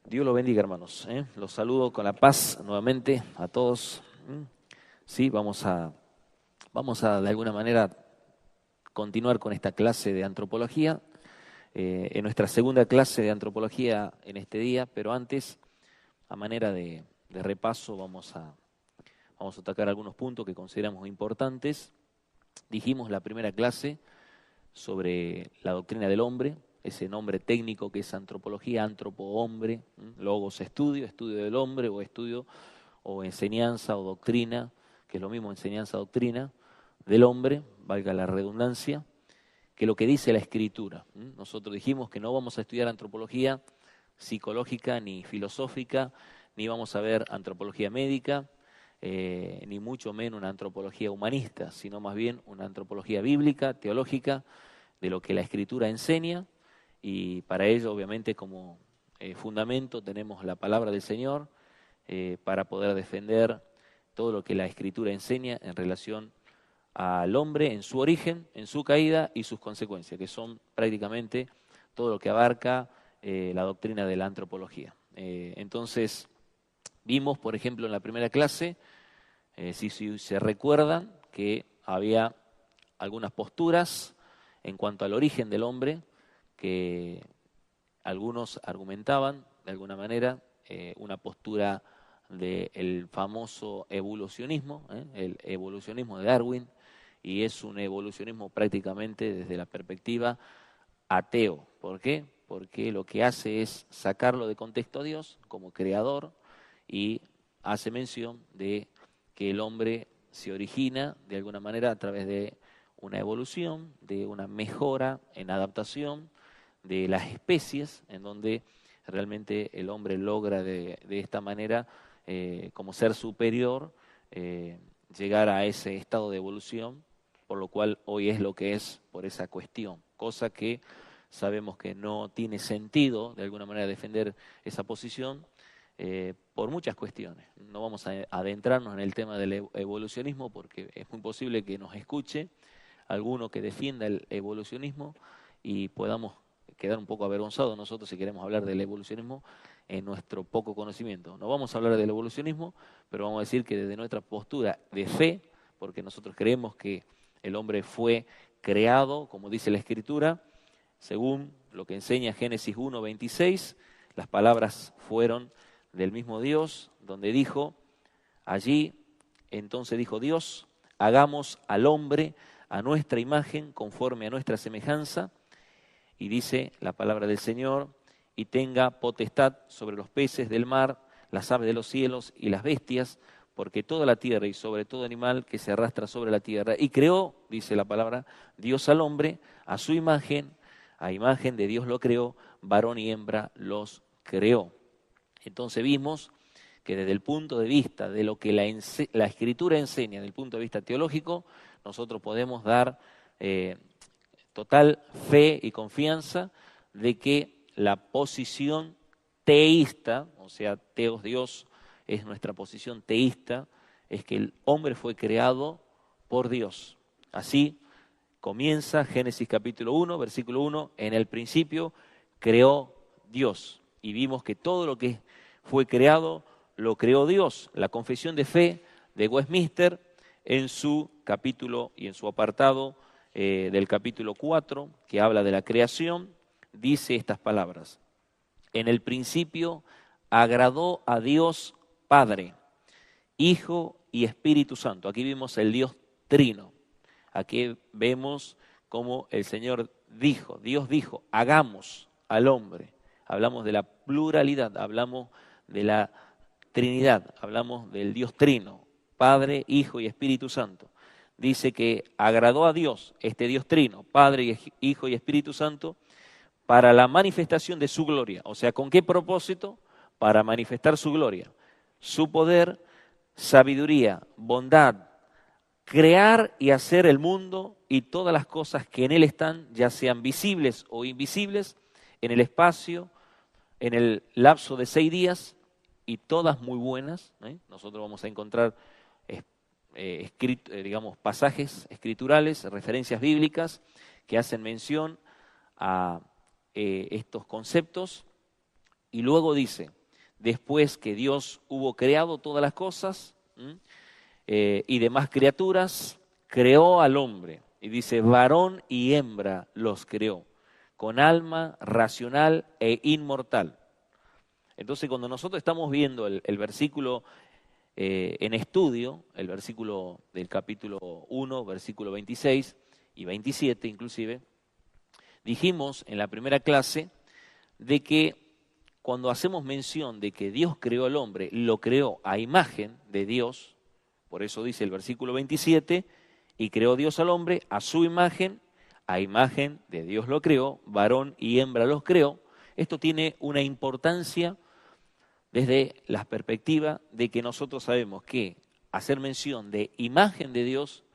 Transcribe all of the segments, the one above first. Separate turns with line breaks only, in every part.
Dios lo bendiga, hermanos. Los saludo con la paz nuevamente a todos. Sí, vamos a de alguna manera continuar con esta clase de antropología, en nuestra segunda clase de antropología en este día, pero antes, a manera de repaso, vamos a tocar algunos puntos que consideramos importantes. Dijimos la primera clase sobre la doctrina del hombre, ese nombre técnico que es antropología, antropo-hombre, logos estudio, estudio del hombre o estudio o enseñanza o doctrina, que es lo mismo enseñanza-doctrina del hombre, valga la redundancia, que lo que dice la Escritura. Nosotros dijimos que no vamos a estudiar antropología psicológica ni filosófica, ni vamos a ver antropología médica, ni mucho menos una antropología humanista, sino más bien una antropología bíblica, teológica, de lo que la Escritura enseña, y para ello obviamente como fundamento tenemos la palabra del Señor para poder defender todo lo que la Escritura enseña en relación al hombre en su origen, en su caída y sus consecuencias, que son prácticamente todo lo que abarca la doctrina de la antropología. Entonces, vimos, por ejemplo, en la primera clase, si se recuerdan, que había algunas posturas en cuanto al origen del hombre, que algunos argumentaban, de alguna manera, una postura del famoso evolucionismo, el evolucionismo de Darwin, y es un evolucionismo prácticamente desde la perspectiva ateo. ¿Por qué? Porque lo que hace es sacarlo de contexto a Dios como creador y hace mención de que el hombre se origina de alguna manera a través de una evolución, de una mejora en adaptación de las especies, en donde realmente el hombre logra de esta manera, como ser superior, llegar a ese estado de evolución, por lo cual hoy es lo que es por esa cuestión, cosa que sabemos que no tiene sentido de alguna manera defender esa posición, por muchas cuestiones. No vamos a adentrarnos en el tema del evolucionismo porque es muy posible que nos escuche alguno que defienda el evolucionismo y podamos quedar un poco avergonzados nosotros si queremos hablar del evolucionismo en nuestro poco conocimiento. No vamos a hablar del evolucionismo, pero vamos a decir que desde nuestra postura de fe, porque nosotros creemos que el hombre fue creado, como dice la Escritura, según lo que enseña Génesis 1:26, las palabras fueron del mismo Dios, donde dijo, allí entonces dijo Dios, hagamos al hombre a nuestra imagen, conforme a nuestra semejanza, y dice la palabra del Señor, y tenga potestad sobre los peces del mar, las aves de los cielos y las bestias, porque toda la tierra y sobre todo animal que se arrastra sobre la tierra. Y creó, dice la palabra, Dios al hombre, a su imagen, a imagen de Dios lo creó, varón y hembra los creó. Entonces vimos que desde el punto de vista de lo que la Escritura enseña, desde el punto de vista teológico, nosotros podemos dar total fe y confianza de que la posición teísta, o sea, teos Dios es nuestra posición teísta, es que el hombre fue creado por Dios. Así comienza Génesis capítulo 1, versículo 1, en el principio creó Dios. Y vimos que todo lo que fue creado, lo creó Dios. La confesión de fe de Westminster, en su capítulo y en su apartado del capítulo 4, que habla de la creación, dice estas palabras. En el principio agradó a Dios Padre, Hijo y Espíritu Santo. Aquí vimos el Dios trino. Aquí vemos cómo el Señor dijo, Dios dijo, hagamos al hombre. Hablamos de la pluralidad, hablamos de la Trinidad, hablamos del Dios trino, Padre, Hijo y Espíritu Santo. Dice que agradó a Dios, este Dios trino, Padre, Hijo y Espíritu Santo, para la manifestación de su gloria. O sea, ¿con qué propósito? Para manifestar su gloria, su poder, sabiduría, bondad, crear y hacer el mundo y todas las cosas que en él están, ya sean visibles o invisibles, en el espacio, en el lapso de 6 días, y todas muy buenas. Nosotros vamos a encontrar digamos, pasajes escriturales, referencias bíblicas que hacen mención a estos conceptos Y luego dice, después que Dios hubo creado todas las cosas y demás criaturas, creó al hombre. Y dice, varón y hembra los creó, con alma racional e inmortal. Entonces, cuando nosotros estamos viendo el versículo en estudio, el versículo del capítulo 1, versículo 26 y 27 inclusive, dijimos en la primera clase de que cuando hacemos mención de que Dios creó al hombre, lo creó a imagen de Dios, por eso dice el versículo 27, y creó Dios al hombre a su imagen, a imagen de Dios lo creó, varón y hembra los creó. Esto tiene una importancia desde la perspectiva de que nosotros sabemos que hacer mención de imagen de Dios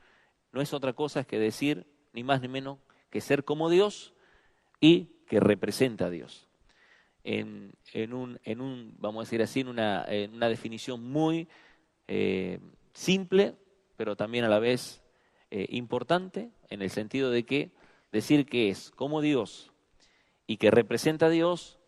no es otra cosa que decir, ni más ni menos, que ser como Dios y que representa a Dios. Vamos a decir así, en una definición muy simple, pero también a la vez importante, en el sentido de que decir que es como Dios y que representa a Dios,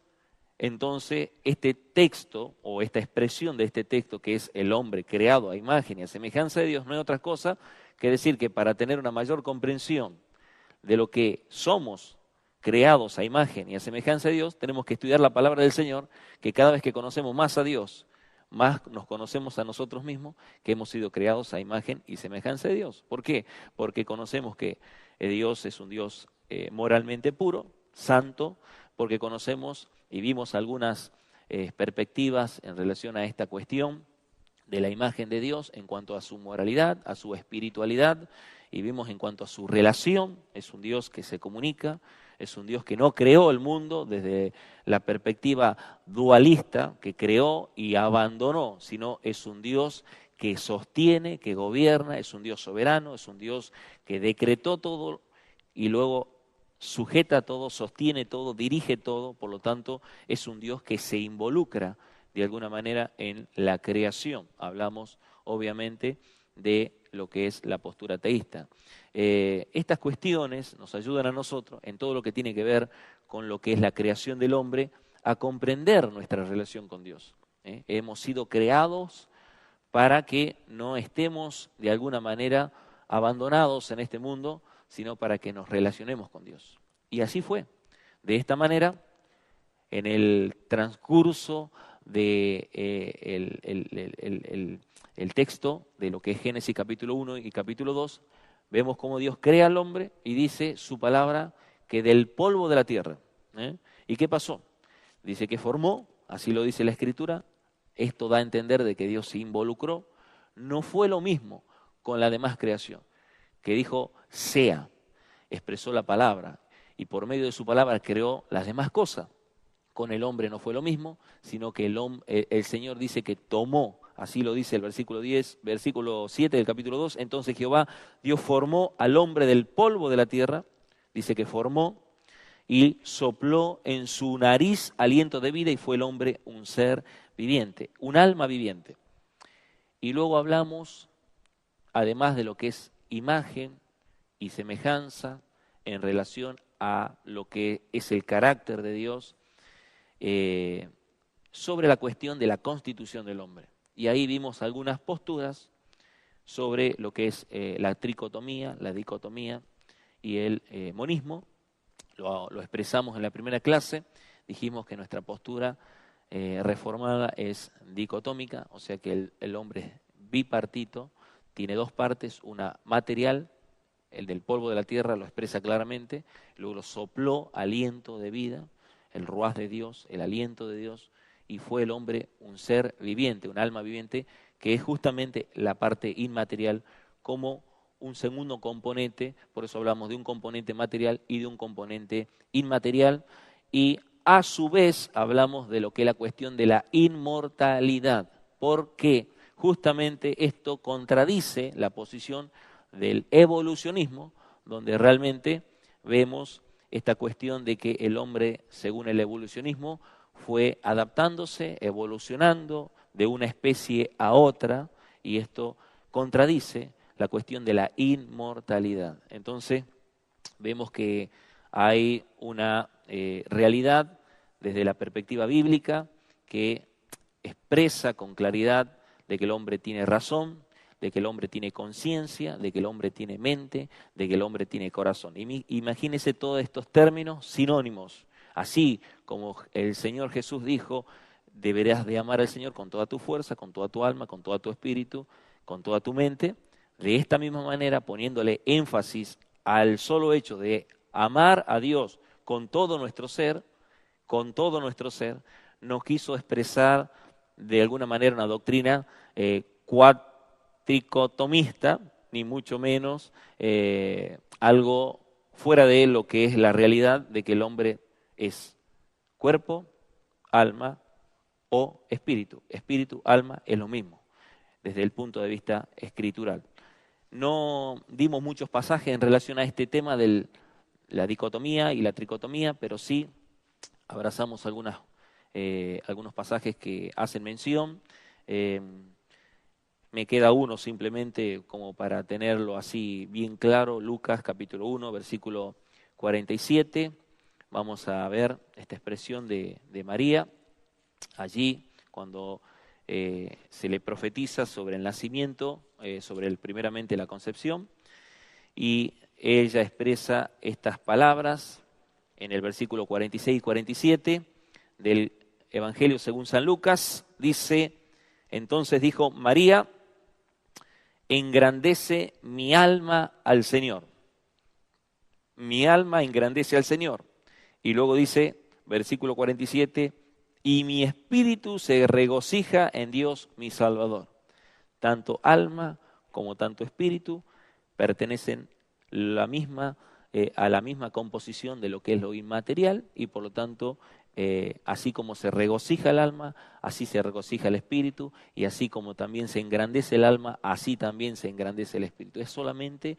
entonces este texto o esta expresión de este texto, que es el hombre creado a imagen y a semejanza de Dios, no es otra cosa que decir que para tener una mayor comprensión de lo que somos creados a imagen y a semejanza de Dios, tenemos que estudiar la palabra del Señor, que cada vez que conocemos más a Dios, más nos conocemos a nosotros mismos, que hemos sido creados a imagen y semejanza de Dios. ¿Por qué? Porque conocemos que Dios es un Dios moralmente puro, santo, porque conocemos y vimos algunas perspectivas en relación a esta cuestión de la imagen de Dios en cuanto a su moralidad, a su espiritualidad, y vimos en cuanto a su relación. Es un Dios que se comunica, es un Dios que no creó el mundo desde la perspectiva dualista, que creó y abandonó, sino es un Dios que sostiene, que gobierna, es un Dios soberano, es un Dios que decretó todo y luego sujeta todo, sostiene todo, dirige todo. Por lo tanto, es un Dios que se involucra de alguna manera en la creación. Hablamos obviamente de lo que es la postura teísta. Estas cuestiones nos ayudan a nosotros en todo lo que tiene que ver con lo que es la creación del hombre a comprender nuestra relación con Dios. Hemos sido creados para que no estemos de alguna manera abandonados en este mundo, sino para que nos relacionemos con Dios. Y así fue. De esta manera, en el transcurso de el texto de lo que es Génesis capítulo 1 y capítulo 2, vemos cómo Dios crea al hombre y dice su palabra que del polvo de la tierra. ¿Y qué pasó? Dice que formó, así lo dice la Escritura. Esto da a entender de que Dios se involucró. No fue lo mismo con la demás creación, que dijo sea, expresó la palabra y por medio de su palabra creó las demás cosas. Con el hombre no fue lo mismo, sino que el Señor dice que tomó, así lo dice el versículo 10, versículo 7 del capítulo 2, entonces Jehová, Dios formó al hombre del polvo de la tierra, dice que formó, y sopló en su nariz aliento de vida y fue el hombre un ser viviente, un alma viviente. Y luego hablamos, además de lo que es imagen y semejanza en relación a lo que es el carácter de Dios, sobre la cuestión de la constitución del hombre. Y ahí vimos algunas posturas sobre lo que es la tricotomía, la dicotomía y el monismo. Lo expresamos en la primera clase, dijimos que nuestra postura reformada es dicotómica, o sea que el hombre es bipartito, tiene dos partes, una material, el del polvo de la tierra lo expresa claramente, luego lo sopló aliento de vida, el ruaj de Dios, el aliento de Dios, y fue el hombre un ser viviente, un alma viviente, que es justamente la parte inmaterial como un segundo componente. Por eso hablamos de un componente material y de un componente inmaterial, y a su vez hablamos de lo que es la cuestión de la inmortalidad, porque justamente esto contradice la posición del evolucionismo, donde realmente vemos esta cuestión de que el hombre, según el evolucionismo, fue adaptándose, evolucionando de una especie a otra, y esto contradice la cuestión de la inmortalidad. Entonces, vemos que hay una realidad desde la perspectiva bíblica, que expresa con claridad de que el hombre tiene razón, de que el hombre tiene conciencia, de que el hombre tiene mente, de que el hombre tiene corazón. Imagínese todos estos términos sinónimos. Así como el Señor Jesús dijo, deberás de amar al Señor con toda tu fuerza, con toda tu alma, con todo tu espíritu, con toda tu mente. De esta misma manera, poniéndole énfasis al solo hecho de amar a Dios con todo nuestro ser, nos quiso expresar de alguna manera una doctrina cuatricotomista, ni mucho menos algo fuera de lo que es la realidad de que el hombre es cuerpo, alma o espíritu. Espíritu, alma es lo mismo, desde el punto de vista escritural. No dimos muchos pasajes en relación a este tema de la dicotomía y la tricotomía, pero sí abrazamos algunos pasajes que hacen mención. Me queda uno simplemente como para tenerlo así bien claro, Lucas capítulo 1, versículo 47. Vamos a ver esta expresión de María, allí cuando se le profetiza sobre el nacimiento, primeramente la concepción, y ella expresa estas palabras en el versículo 46 y 47 del Evangelio según San Lucas. Dice, entonces dijo María, engrandece mi alma al Señor. Mi alma engrandece al Señor. Y luego dice, versículo 47, y mi espíritu se regocija en Dios mi Salvador. Tanto alma como tanto espíritu pertenecen a la misma composición de lo que es lo inmaterial y por lo tanto, así como se regocija el alma, así se regocija el espíritu y así como también se engrandece el alma, así también se engrandece el espíritu. Es solamente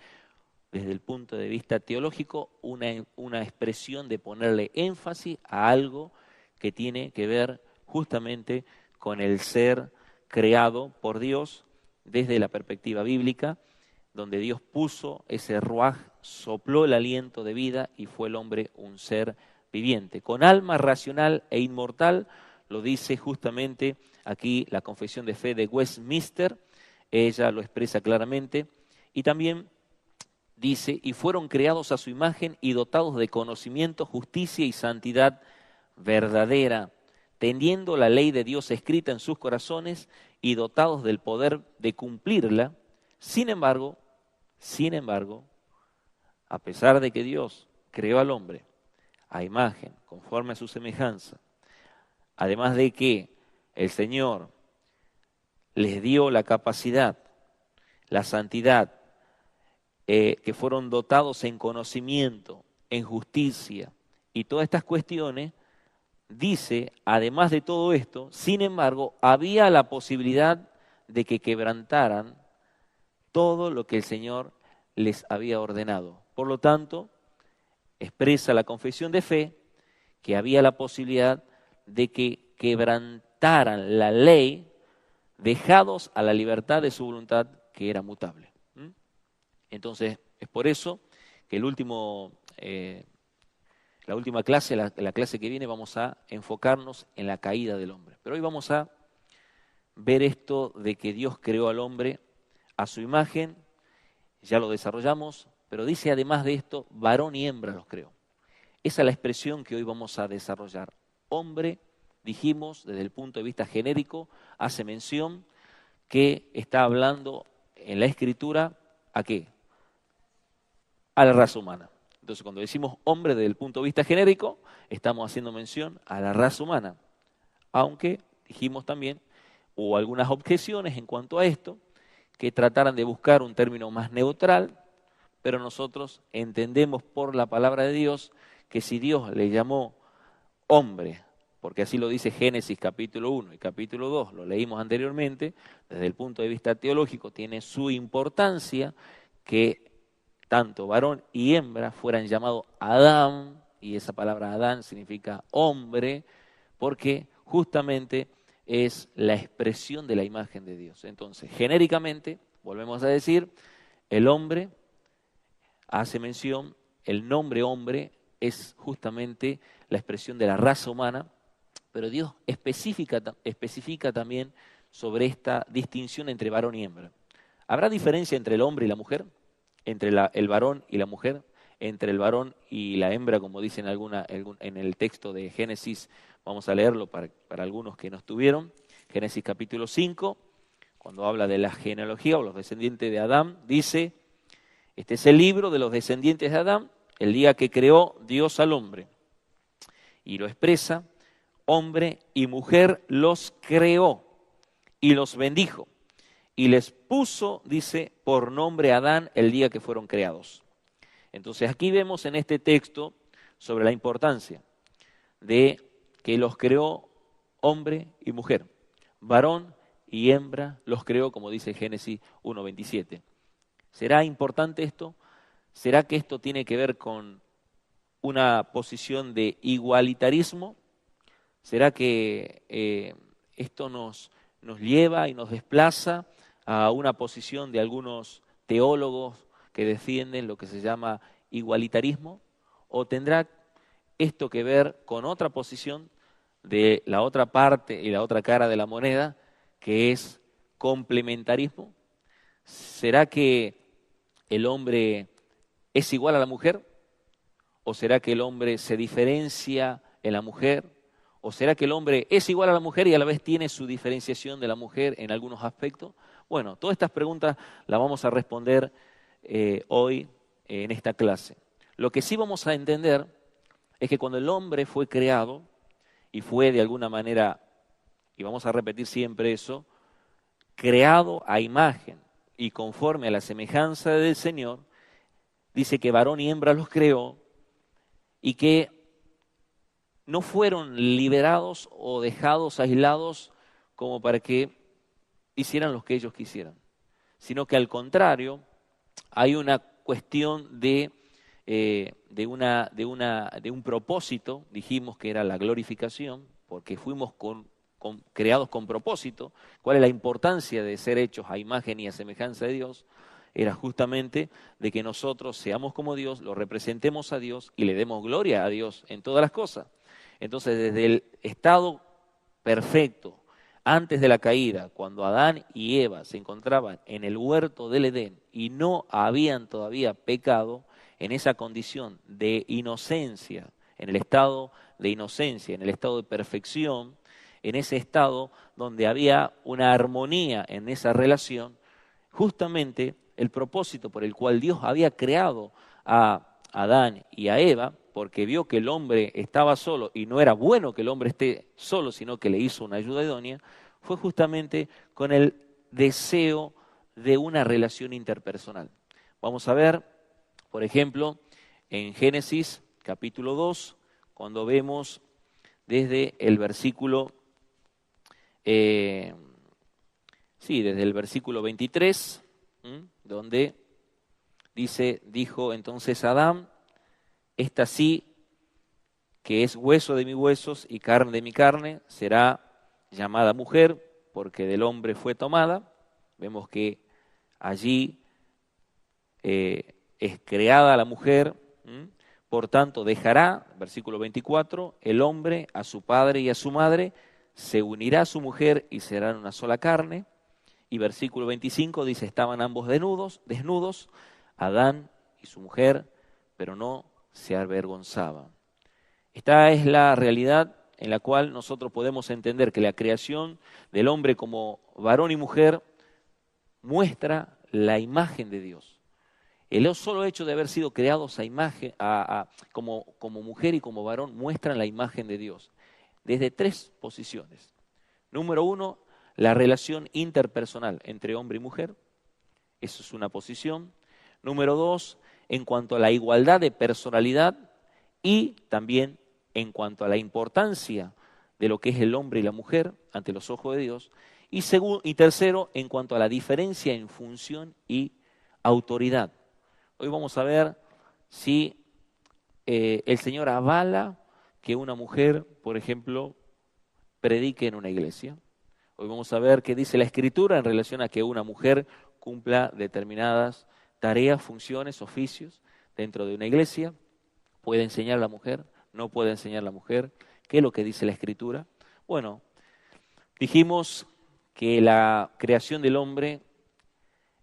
desde el punto de vista teológico una expresión de ponerle énfasis a algo que tiene que ver justamente con el ser creado por Dios desde la perspectiva bíblica, donde Dios puso ese ruaj, sopló el aliento de vida y fue el hombre un ser viviente. Con alma racional e inmortal, lo dice justamente aquí la Confesión de Fe de Westminster, ella lo expresa claramente, y también dice, y fueron creados a su imagen y dotados de conocimiento, justicia y santidad verdadera, teniendo la ley de Dios escrita en sus corazones y dotados del poder de cumplirla. Sin embargo, a pesar de que Dios creó al hombre a imagen, conforme a su semejanza, además de que el Señor les dio la capacidad, la santidad, que fueron dotados en conocimiento, en justicia y todas estas cuestiones, dice, además de todo esto, sin embargo, había la posibilidad de que quebrantaran todo lo que el Señor les había ordenado. Por lo tanto, expresa la confesión de fe que había la posibilidad de que quebrantaran la ley, dejados a la libertad de su voluntad, que era mutable. Entonces, es por eso que la última clase, la clase que viene, vamos a enfocarnos en la caída del hombre. Pero hoy vamos a ver esto de que Dios creó al hombre a su imagen, ya lo desarrollamos, pero dice además de esto, varón y hembra los creó. Esa es la expresión que hoy vamos a desarrollar. Hombre, dijimos, desde el punto de vista genérico, hace mención que está hablando en la Escritura, ¿a qué? A la raza humana. Entonces, cuando decimos hombre desde el punto de vista genérico, estamos haciendo mención a la raza humana. Aunque dijimos también, hubo algunas objeciones en cuanto a esto, que trataran de buscar un término más neutral, pero nosotros entendemos por la palabra de Dios que si Dios le llamó hombre, porque así lo dice Génesis capítulo 1 y capítulo 2, lo leímos anteriormente, desde el punto de vista teológico tiene su importancia que tanto varón y hembra fueran llamados Adán, y esa palabra Adán significa hombre, porque justamente es la expresión de la imagen de Dios. Entonces, genéricamente, volvemos a decir, el hombre hace mención, el nombre hombre es justamente la expresión de la raza humana, Pero Dios especifica también sobre esta distinción entre varón y hembra. ¿Habrá diferencia entre el hombre y la mujer? ¿Entre el varón y la mujer? ¿Entre el varón y la hembra, como dice en el texto de Génesis? Vamos a leerlo para algunos que no estuvieron. Génesis capítulo 5, cuando habla de la genealogía o los descendientes de Adán, dice, este es el libro de los descendientes de Adán, el día que creó Dios al hombre. Y lo expresa, hombre y mujer los creó y los bendijo. Y les puso, dice, por nombre Adán el día que fueron creados. Entonces aquí vemos en este texto sobre la importancia de que los creó hombre y mujer. Varón y hembra los creó, como dice Génesis 1:27. ¿Será importante esto? ¿Será que esto tiene que ver con una posición de igualitarismo? ¿Será que esto nos lleva y nos desplaza a una posición de algunos teólogos que defienden lo que se llama igualitarismo? ¿O tendrá esto que ver con otra posición de la otra parte y la otra cara de la moneda, que es complementarismo? ¿Será que el hombre es igual a la mujer? ¿O será que el hombre se diferencia en la mujer? ¿O será que el hombre es igual a la mujer y a la vez tiene su diferenciación de la mujer en algunos aspectos? Bueno, todas estas preguntas las vamos a responder hoy en esta clase. Lo que sí vamos a entender es que cuando el hombre fue creado y fue de alguna manera, y vamos a repetir siempre eso, creado a imagen y conforme a la semejanza del Señor, dice que varón y hembra los creó y que no fueron liberados o dejados aislados como para que hicieran lo que ellos quisieran, sino que al contrario hay una cuestión de un propósito. Dijimos que era la glorificación, porque fuimos creados con propósito. ¿Cuál es la importancia de ser hechos a imagen y a semejanza de Dios? Era justamente de que nosotros seamos como Dios, lo representemos a Dios y le demos gloria a Dios en todas las cosas. Entonces, desde el estado perfecto, antes de la caída, cuando Adán y Eva se encontraban en el huerto del Edén y no habían todavía pecado, en esa condición de inocencia, en el estado de inocencia, en el estado de perfección, en ese estado donde había una armonía en esa relación, justamente el propósito por el cual Dios había creado a Adán y a Eva, porque vio que el hombre estaba solo y no era bueno que el hombre esté solo, sino que le hizo una ayuda idónea, fue justamente con el deseo de una relación interpersonal. Vamos a ver, por ejemplo, en Génesis capítulo 2, cuando vemos desde el versículo, desde el versículo 23, donde dijo entonces Adán, esta sí, que es hueso de mis huesos y carne de mi carne, será llamada mujer, porque del hombre fue tomada. Vemos que allí es creada la mujer, por tanto dejará, versículo 24, el hombre a su padre y a su madre, se unirá a su mujer y serán una sola carne. Y versículo 25 dice, estaban ambos desnudos, Adán y su mujer, pero no se avergonzaban. Esta es la realidad en la cual nosotros podemos entender que la creación del hombre como varón y mujer muestra la imagen de Dios. El solo hecho de haber sido creados a imagen, como mujer y como varón, muestran la imagen de Dios desde tres posiciones. Número uno, la relación interpersonal entre hombre y mujer. Eso es una posición. Número dos, en cuanto a la igualdad de personalidad y también en cuanto a la importancia de lo que es el hombre y la mujer ante los ojos de Dios. Y tercero, en cuanto a la diferencia en función y autoridad. Hoy vamos a ver si el Señor avala que una mujer, por ejemplo, predique en una iglesia. Hoy vamos a ver qué dice la Escritura en relación a que una mujer cumpla determinadas tareas, funciones, oficios dentro de una iglesia. ¿Puede enseñar la mujer? ¿No puede enseñar la mujer? ¿Qué es lo que dice la Escritura? Bueno, dijimos que la creación del hombre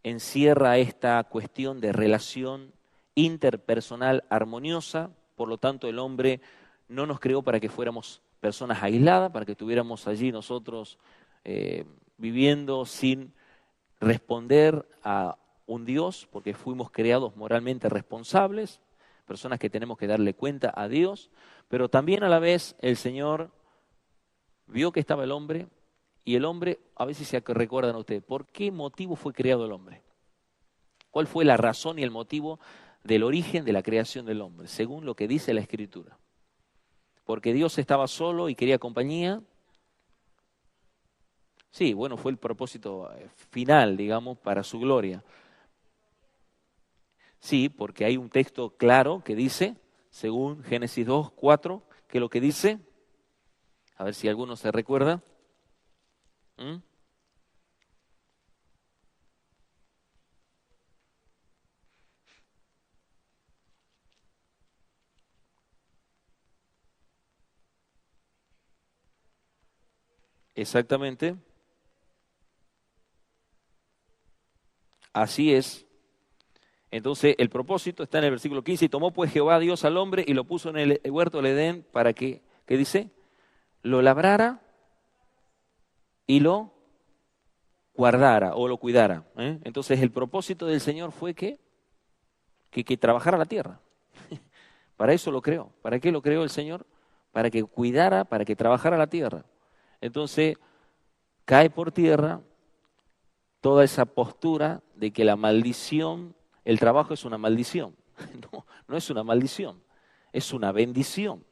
encierra esta cuestión de relación interpersonal armoniosa, por lo tanto el hombre no nos creó para que fuéramos personas aisladas, para que estuviéramos allí nosotros viviendo sin responder a un Dios, porque fuimos creados moralmente responsables, personas que tenemos que darle cuenta a Dios, pero también a la vez el Señor vio que estaba el hombre, y el hombre, a ver si se recuerdan ustedes, ¿por qué motivo fue creado el hombre? ¿Cuál fue la razón y el motivo del origen de la creación del hombre? Según lo que dice la Escritura. Porque Dios estaba solo y quería compañía. Sí, bueno, fue el propósito final, digamos, para su gloria. Sí, porque hay un texto claro que dice, según Génesis 2:4, que lo que dice, a ver si alguno se recuerda. Exactamente. Así es. Entonces, el propósito está en el versículo 15. Y tomó pues Jehová Dios al hombre y lo puso en el huerto del Edén para que, ¿qué dice? Lo labrara y lo guardara o lo cuidara. Entonces, el propósito del Señor fue que trabajara la tierra. Para eso lo creó. ¿Para qué lo creó el Señor? Para que cuidara, para que trabajara la tierra. Entonces, cae por tierra toda esa postura de que la maldición, el trabajo es una maldición. No, no es una maldición, es una bendición.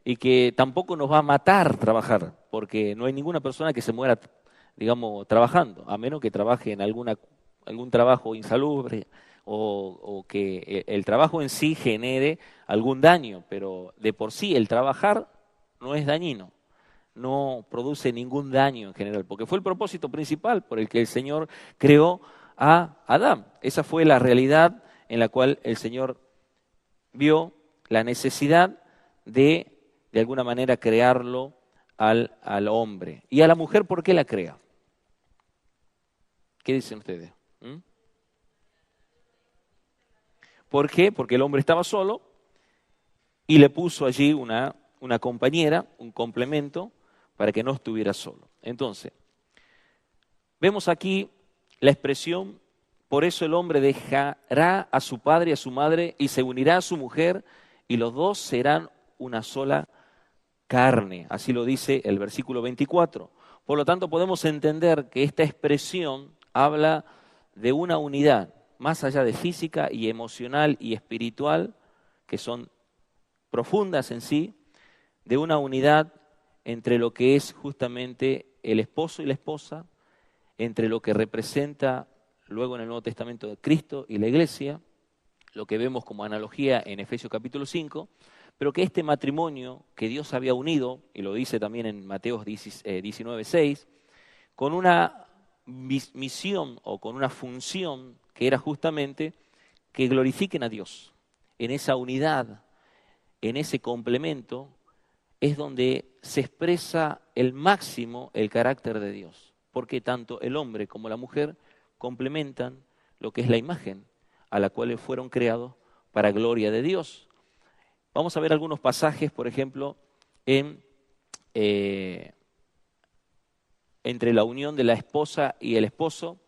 Y que tampoco nos va a matar trabajar, porque no hay ninguna persona que se muera, digamos, trabajando, a menos que trabaje en algún trabajo insalubre o que el trabajo en sí genere algún daño, pero de por sí el trabajar no es dañino, no produce ningún daño en general, porque fue el propósito principal por el que el Señor creó a Adán. Esa fue la realidad en la cual el Señor vio la necesidad de alguna manera crearlo al hombre. Y a la mujer, ¿por qué la crea? ¿Qué dicen ustedes? ¿Por qué? Porque el hombre estaba solo y le puso allí una compañera, un complemento, para que no estuviera solo. Entonces, vemos aquí la expresión, por eso el hombre dejará a su padre y a su madre y se unirá a su mujer y los dos serán una sola carne. Así lo dice el versículo 24. Por lo tanto, podemos entender que esta expresión habla de una unidad, más allá de física y emocional y espiritual, que son profundas en sí, de una unidad entre lo que es justamente el esposo y la esposa, entre lo que representa luego en el Nuevo Testamento de Cristo y la Iglesia, lo que vemos como analogía en Efesios capítulo 5, pero que este matrimonio que Dios había unido, y lo dice también en Mateo 19:6, con una misión o con una función que era justamente que glorifiquen a Dios. En esa unidad, en ese complemento, es donde se expresa el máximo el carácter de Dios, porque tanto el hombre como la mujer complementan lo que es la imagen a la cual fueron creados para gloria de Dios. Vamos a ver algunos pasajes, por ejemplo, entre la unión de la esposa y el esposo,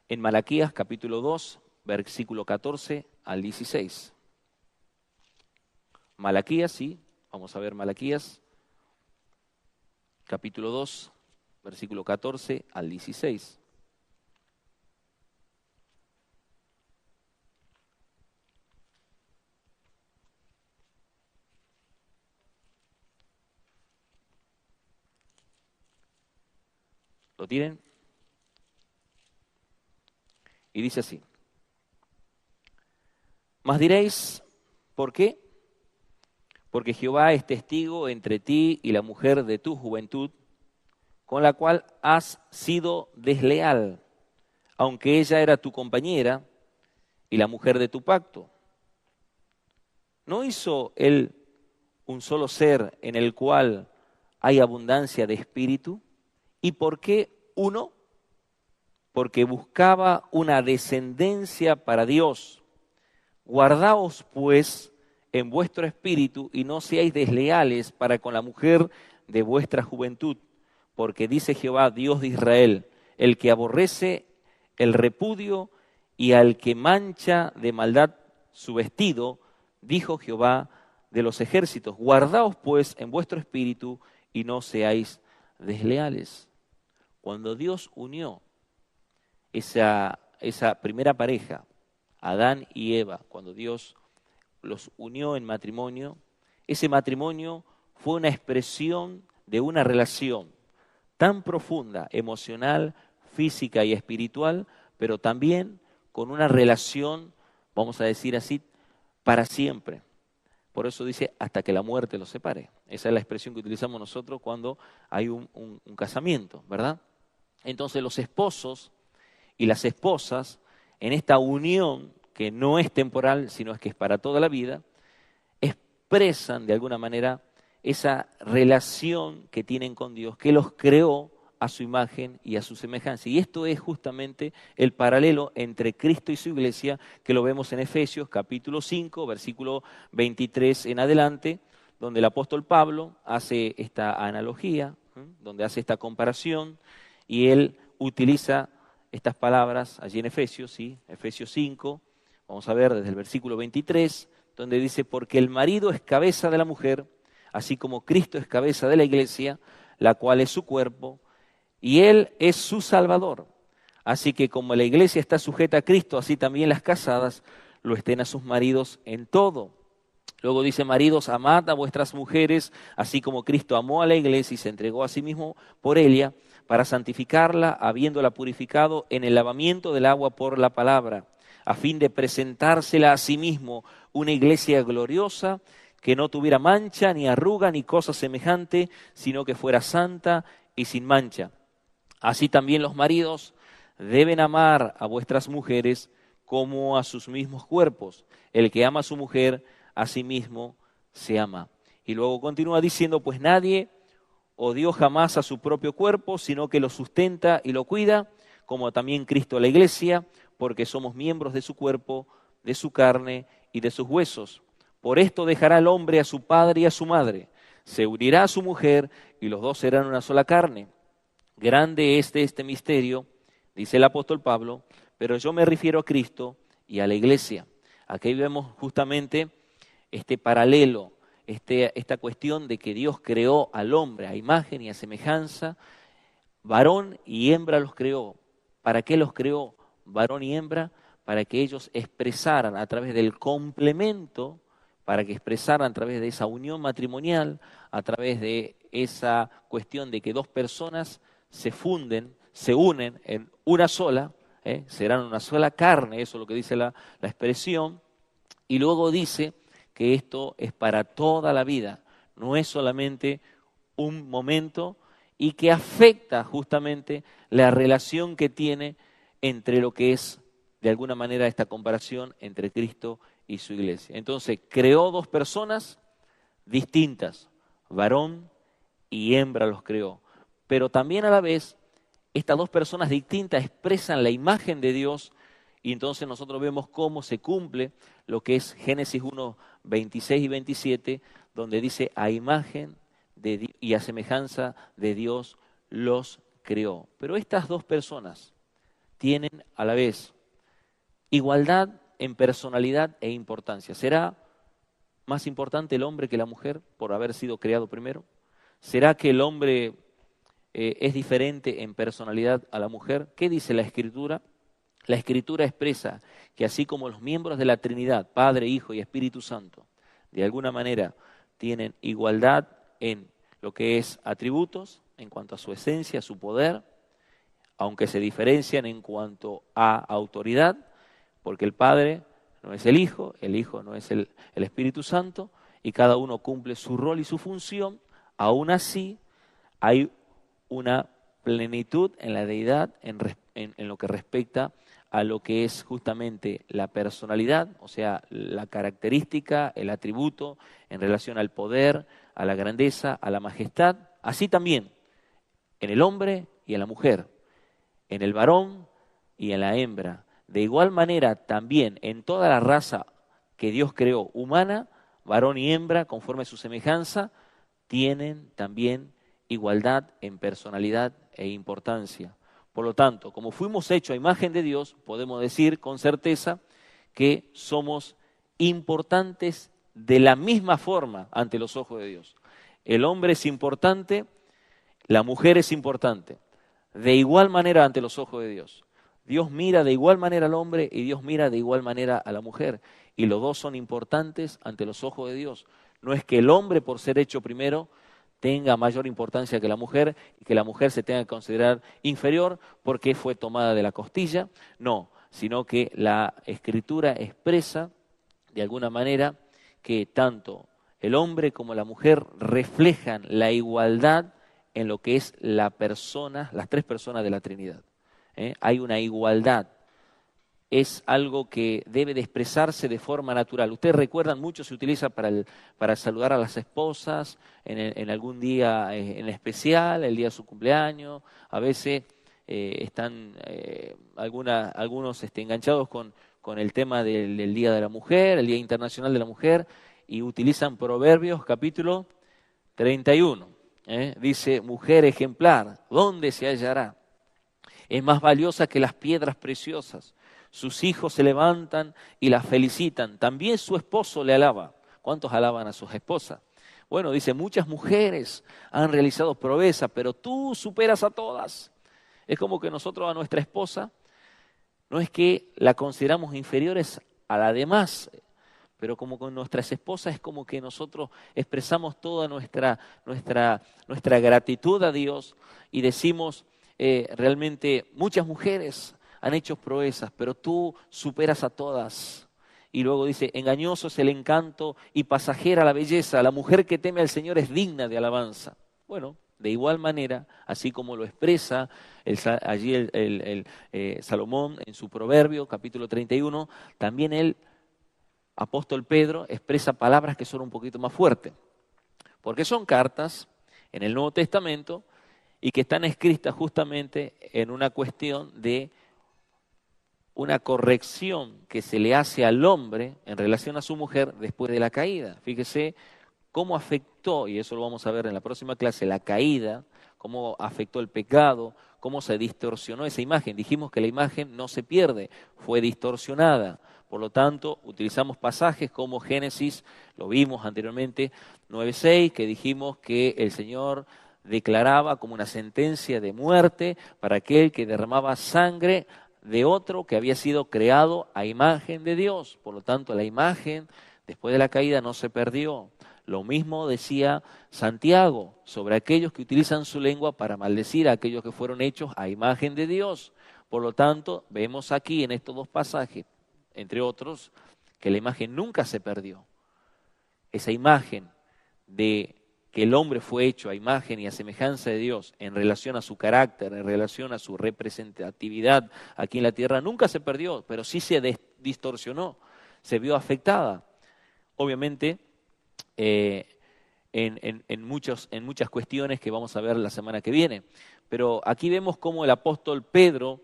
en Malaquías capítulo 2, versículo 14 al 16. Malaquías, sí, vamos a ver Malaquías, capítulo 2, versículo 14 al 16. ¿Lo tienen? Y dice así: Mas diréis, ¿por qué? Porque Jehová es testigo entre ti y la mujer de tu juventud, con la cual has sido desleal, aunque ella era tu compañera y la mujer de tu pacto. ¿No hizo él un solo ser en el cual hay abundancia de espíritu. ¿Y por qué uno? Porque buscaba una descendencia para Dios. Guardaos pues en vuestro espíritu y no seáis desleales para con la mujer de vuestra juventud, porque dice Jehová, Dios de Israel, el que aborrece el repudio y al que mancha de maldad su vestido, dijo Jehová de los ejércitos, guardaos pues en vuestro espíritu y no seáis desleales. Cuando Dios unió esa primera pareja, Adán y Eva, cuando Dios los unió en matrimonio, ese matrimonio fue una expresión de una relación tan profunda, emocional, física y espiritual, pero también con una relación, vamos a decir así, para siempre. Por eso dice, hasta que la muerte los separe. Esa es la expresión que utilizamos nosotros cuando hay un casamiento, ¿verdad? Entonces los esposos y las esposas, en esta unión que no es temporal, sino es que es para toda la vida, expresan de alguna manera esa relación que tienen con Dios, que los creó a su imagen y a su semejanza. Y esto es justamente el paralelo entre Cristo y su iglesia, que lo vemos en Efesios capítulo 5, versículo 23 en adelante, donde el apóstol Pablo hace esta analogía, donde hace esta comparación, y él utiliza estas palabras allí en Efesios, ¿sí? Efesios 5, vamos a ver desde el versículo 23, donde dice, porque el marido es cabeza de la mujer, así como Cristo es cabeza de la iglesia, la cual es su cuerpo, y Él es su Salvador. Así que como la iglesia está sujeta a Cristo, así también las casadas lo estén a sus maridos en todo. Luego dice, maridos, amad a vuestras mujeres, así como Cristo amó a la iglesia y se entregó a sí mismo por ella, para santificarla, habiéndola purificado en el lavamiento del agua por la palabra, a fin de presentársela a sí mismo una iglesia gloriosa, que no tuviera mancha, ni arruga, ni cosa semejante, sino que fuera santa y sin mancha. Así también los maridos deben amar a vuestras mujeres como a sus mismos cuerpos. El que ama a su mujer, a sí mismo se ama. Y luego continúa diciendo, pues nadie odió jamás a su propio cuerpo, sino que lo sustenta y lo cuida, como también Cristo a la iglesia, porque somos miembros de su cuerpo, de su carne y de sus huesos. Por esto dejará el hombre a su padre y a su madre, se unirá a su mujer y los dos serán una sola carne. Grande es este misterio, dice el apóstol Pablo, pero yo me refiero a Cristo y a la iglesia. Aquí vemos justamente este paralelo, esta cuestión de que Dios creó al hombre a imagen y a semejanza, varón y hembra los creó. ¿Para qué los creó varón y hembra? Para que ellos expresaran a través del complemento, para que expresaran a través de esa unión matrimonial, a través de esa cuestión de que dos personas se funden, se unen en una sola, serán una sola carne, eso es lo que dice la expresión, y luego dice que esto es para toda la vida, no es solamente un momento, y que afecta justamente la relación que tiene entre lo que es, de alguna manera, esta comparación entre Cristo y su iglesia. Entonces, creó dos personas distintas, varón y hembra los creó, pero también a la vez, estas dos personas distintas expresan la imagen de Dios, y entonces nosotros vemos cómo se cumple lo que es Génesis 1, 26 y 27, donde dice, a imagen y a semejanza de Dios los creó. Pero estas dos personas tienen a la vez igualdad en personalidad e importancia. ¿Será más importante el hombre que la mujer por haber sido creado primero? ¿Será que el hombre es diferente en personalidad a la mujer? ¿Qué dice la Escritura? La Escritura expresa que así como los miembros de la Trinidad, Padre, Hijo y Espíritu Santo, de alguna manera tienen igualdad en lo que es atributos, en cuanto a su esencia, su poder, aunque se diferencian en cuanto a autoridad, porque el Padre no es el Hijo no es el Espíritu Santo, y cada uno cumple su rol y su función, aún así hay una plenitud en la deidad en lo que respecta a lo que es justamente la personalidad, o sea, la característica, el atributo en relación al poder, a la grandeza, a la majestad, Así también en el hombre y en la mujer, en el varón y en la hembra. De igual manera también en toda la raza que Dios creó humana, varón y hembra, conforme a su semejanza, tienen también igualdad en personalidad e importancia. Por lo tanto, como fuimos hechos a imagen de Dios, podemos decir con certeza que somos importantes de la misma forma ante los ojos de Dios. El hombre es importante, la mujer es importante, de igual manera ante los ojos de Dios. Dios mira de igual manera al hombre y Dios mira de igual manera a la mujer. Y los dos son importantes ante los ojos de Dios. No es que el hombre, por ser hecho primero, tenga mayor importancia que la mujer y que la mujer se tenga que considerar inferior porque fue tomada de la costilla. No, sino que la Escritura expresa de alguna manera que tanto el hombre como la mujer reflejan la igualdad en lo que es la persona, las tres personas de la Trinidad. Hay una igualdad, es algo que debe de expresarse de forma natural. Ustedes recuerdan, mucho se utiliza para saludar a las esposas en algún día en especial, el día de su cumpleaños. A veces están algunos enganchados con el tema del Día de la Mujer, el Día Internacional de la Mujer, y utilizan Proverbios capítulo 31. Dice, mujer ejemplar, ¿dónde se hallará? Es más valiosa que las piedras preciosas. Sus hijos se levantan y la felicitan. También su esposo le alaba. ¿Cuántos alaban a sus esposas? Bueno, dice, muchas mujeres han realizado proezas, pero tú superas a todas. Es como que nosotros a nuestra esposa, no es que la consideramos inferiores a la demás, pero como con nuestras esposas es como que nosotros expresamos toda nuestra gratitud a Dios y decimos, realmente muchas mujeres han hecho proezas, pero tú superas a todas. Y luego dice, engañoso es el encanto y pasajera la belleza. La mujer que teme al Señor es digna de alabanza. Bueno, de igual manera, así como lo expresa allí Salomón en su Proverbio, capítulo 31, también el apóstol Pedro expresa palabras que son un poquito más fuertes. Porque son cartas en el Nuevo Testamento y que están escritas justamente en una cuestión de una corrección que se le hace al hombre en relación a su mujer después de la caída. Fíjese cómo afectó, y eso lo vamos a ver en la próxima clase, la caída, cómo afectó el pecado, cómo se distorsionó esa imagen. Dijimos que la imagen no se pierde, fue distorsionada. Por lo tanto, utilizamos pasajes como Génesis, lo vimos anteriormente, 9:6, que dijimos que el Señor declaraba como una sentencia de muerte para aquel que derramaba sangre de otro que había sido creado a imagen de Dios. Por lo tanto, la imagen después de la caída no se perdió. Lo mismo decía Santiago sobre aquellos que utilizan su lengua para maldecir a aquellos que fueron hechos a imagen de Dios. Por lo tanto, vemos aquí en estos dos pasajes, entre otros, que la imagen nunca se perdió. Esa imagen de que el hombre fue hecho a imagen y a semejanza de Dios en relación a su carácter, en relación a su representatividad aquí en la tierra, nunca se perdió, pero sí se distorsionó, se vio afectada. Obviamente, en muchas cuestiones que vamos a ver la semana que viene. Pero aquí vemos cómo el apóstol Pedro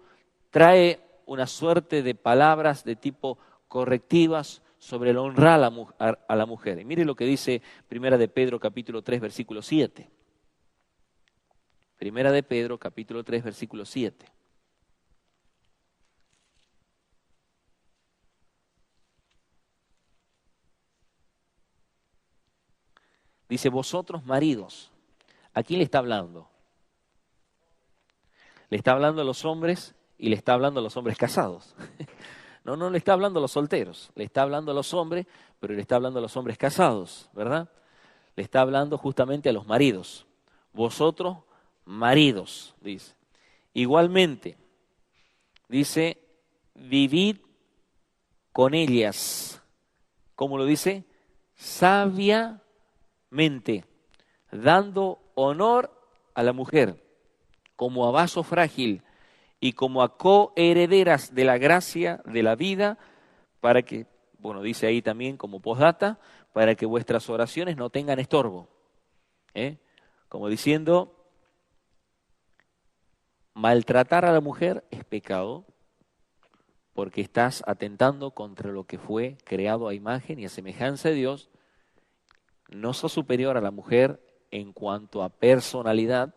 trae una suerte de palabras de tipo correctivas sobre el honrar a la mujer. Y mire lo que dice Primera de Pedro capítulo 3 versículo 7. Primera de Pedro capítulo 3 versículo 7. Dice, vosotros maridos, ¿a quién le está hablando? Le está hablando a los hombres y le está hablando a los hombres casados. No le está hablando a los solteros, le está hablando a los hombres, pero le está hablando a los hombres casados, ¿verdad? Le está hablando justamente a los maridos. Vosotros, maridos, dice. Igualmente, dice, vivid con ellas. ¿Cómo lo dice? Sabiamente, dando honor a la mujer como a vaso frágil y como a coherederas de la gracia de la vida, para que, bueno, dice ahí también como postdata, para que vuestras oraciones no tengan estorbo. como diciendo, maltratar a la mujer es pecado porque estás atentando contra lo que fue creado a imagen y a semejanza de Dios. No sos superior a la mujer en cuanto a personalidad,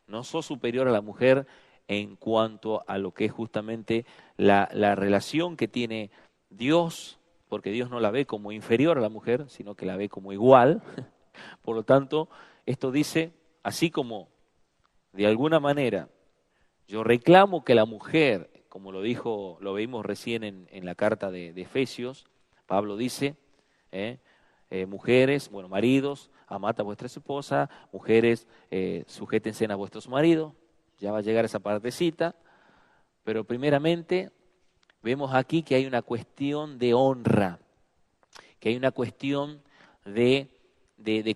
no sos superior a la mujer en cuanto a lo que es justamente la relación que tiene Dios, porque Dios no la ve como inferior a la mujer, sino que la ve como igual. Por lo tanto, esto dice, así como de alguna manera yo reclamo que la mujer, como lo vimos recién en la carta de Efesios, Pablo dice, mujeres, bueno, maridos, amad a vuestra esposa, mujeres, sujétense a vuestros maridos, ya va a llegar esa partecita, pero primeramente vemos aquí que hay una cuestión de honra, que hay una cuestión de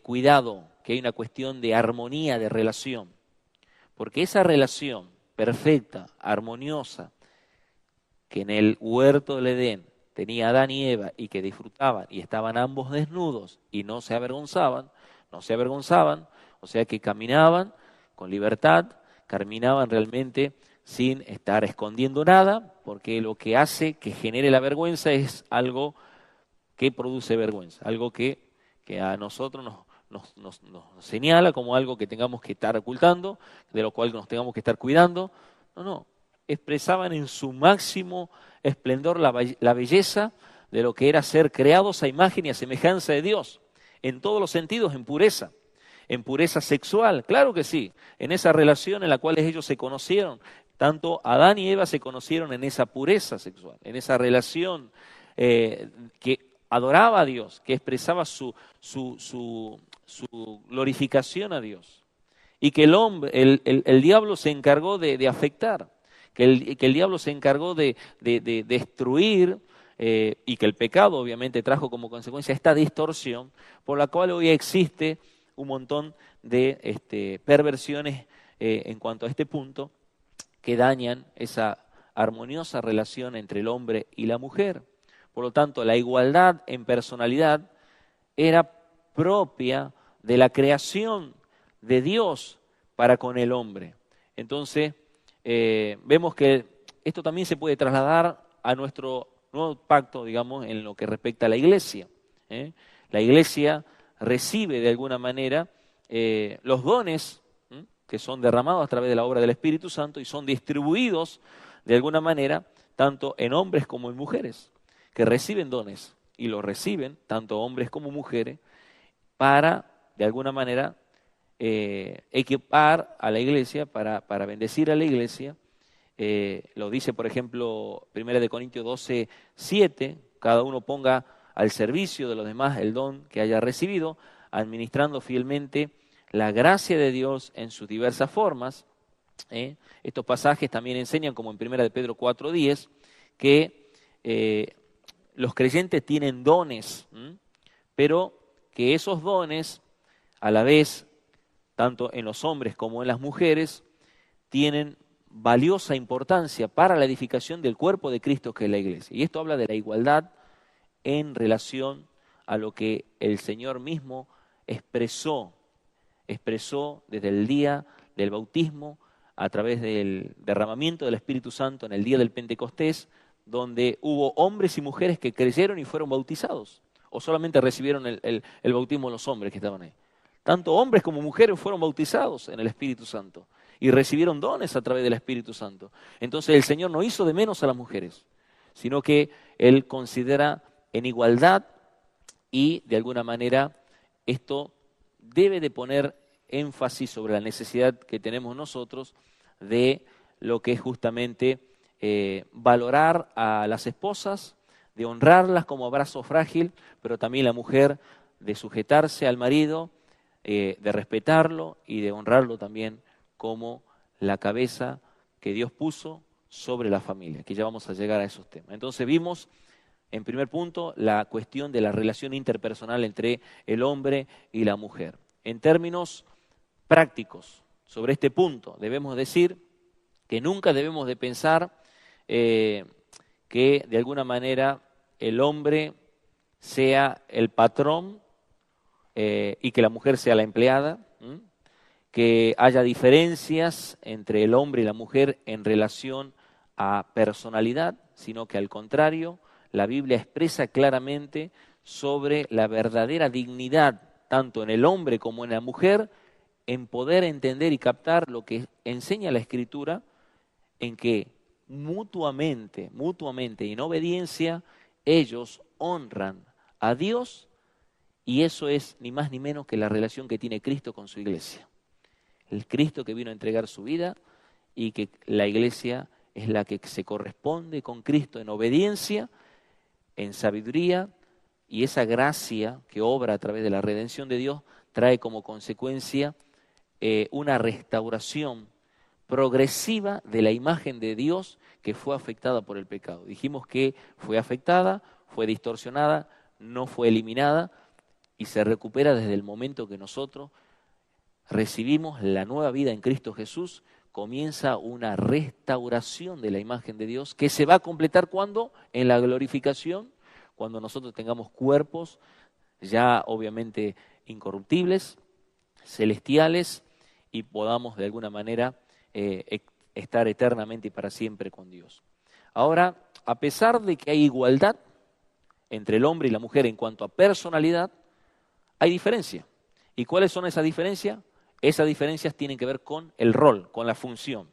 cuidado, que hay una cuestión de armonía, de relación, porque esa relación perfecta, armoniosa, que en el huerto del Edén tenía Adán y Eva y que disfrutaban y estaban ambos desnudos y no se avergonzaban, o sea que caminaban con libertad, caminaban realmente sin estar escondiendo nada, porque lo que hace que genere la vergüenza es algo que produce vergüenza, algo que a nosotros nos señala como algo que tengamos que estar ocultando, de lo cual nos tengamos que estar cuidando. No, expresaban en su máximo esplendor la belleza de lo que era ser creados a imagen y a semejanza de Dios, en todos los sentidos, en pureza sexual, claro que sí, en esa relación en la cual ellos se conocieron, tanto Adán y Eva se conocieron en esa pureza sexual, en esa relación que adoraba a Dios, que expresaba su glorificación a Dios. Y que el diablo se encargó de afectar, que el diablo se encargó de destruir, y que el pecado obviamente trajo como consecuencia esta distorsión, por la cual hoy existe un montón de perversiones en cuanto a este punto, que dañan esa armoniosa relación entre el hombre y la mujer. Por lo tanto, la igualdad en personalidad era propia de la creación de Dios para con el hombre. Entonces, vemos que esto también se puede trasladar a nuestro nuevo pacto, digamos, en lo que respecta a la iglesia. La iglesia recibe de alguna manera los dones que son derramados a través de la obra del Espíritu Santo y son distribuidos de alguna manera tanto en hombres como en mujeres, que reciben dones y los reciben tanto hombres como mujeres para, de alguna manera, equipar a la iglesia, para bendecir a la iglesia. Lo dice, por ejemplo, 1 Corintios 12:7, cada uno ponga al servicio de los demás el don que haya recibido, administrando fielmente la gracia de Dios en sus diversas formas. Estos pasajes también enseñan, como en 1 Pedro 4:10, que los creyentes tienen dones, pero que esos dones, a la vez, tanto en los hombres como en las mujeres, tienen valiosa importancia para la edificación del cuerpo de Cristo, que es la iglesia. Y esto habla de la igualdad en relación a lo que el Señor mismo expresó desde el día del bautismo, a través del derramamiento del Espíritu Santo en el día del Pentecostés, donde hubo hombres y mujeres que creyeron y fueron bautizados, o solamente recibieron el bautismo los hombres que estaban ahí. Tanto hombres como mujeres fueron bautizados en el Espíritu Santo y recibieron dones a través del Espíritu Santo. Entonces el Señor no hizo de menos a las mujeres, sino que Él considera en igualdad, y de alguna manera esto debe de poner énfasis sobre la necesidad que tenemos nosotros de lo que es justamente valorar a las esposas, de honrarlas como brazo frágil, pero también la mujer de sujetarse al marido, de respetarlo y de honrarlo también como la cabeza que Dios puso sobre la familia, que ya vamos a llegar a esos temas. Entonces vimos, en primer punto, la cuestión de la relación interpersonal entre el hombre y la mujer. En términos prácticos, sobre este punto, debemos decir que nunca debemos de pensar que de alguna manera el hombre sea el patrón y que la mujer sea la empleada, que haya diferencias entre el hombre y la mujer en relación a personalidad, sino que al contrario, la Biblia expresa claramente sobre la verdadera dignidad, tanto en el hombre como en la mujer, en poder entender y captar lo que enseña la Escritura, en que mutuamente y en obediencia, ellos honran a Dios, y eso es ni más ni menos que la relación que tiene Cristo con su iglesia. El Cristo que vino a entregar su vida, y que la iglesia es la que se corresponde con Cristo en obediencia, en sabiduría, y esa gracia que obra a través de la redención de Dios trae como consecuencia una restauración progresiva de la imagen de Dios que fue afectada por el pecado. Dijimos que fue afectada, fue distorsionada, no fue eliminada, y se recupera desde el momento que nosotros recibimos la nueva vida en Cristo Jesús. Comienza una restauración de la imagen de Dios que se va a completar ¿cuándo? En la glorificación, cuando nosotros tengamos cuerpos ya obviamente incorruptibles, celestiales, y podamos de alguna manera estar eternamente y para siempre con Dios. Ahora, a pesar de que hay igualdad entre el hombre y la mujer en cuanto a personalidad, hay diferencia. ¿Y cuáles son esas diferencias? Esas diferencias tienen que ver con el rol, con la función.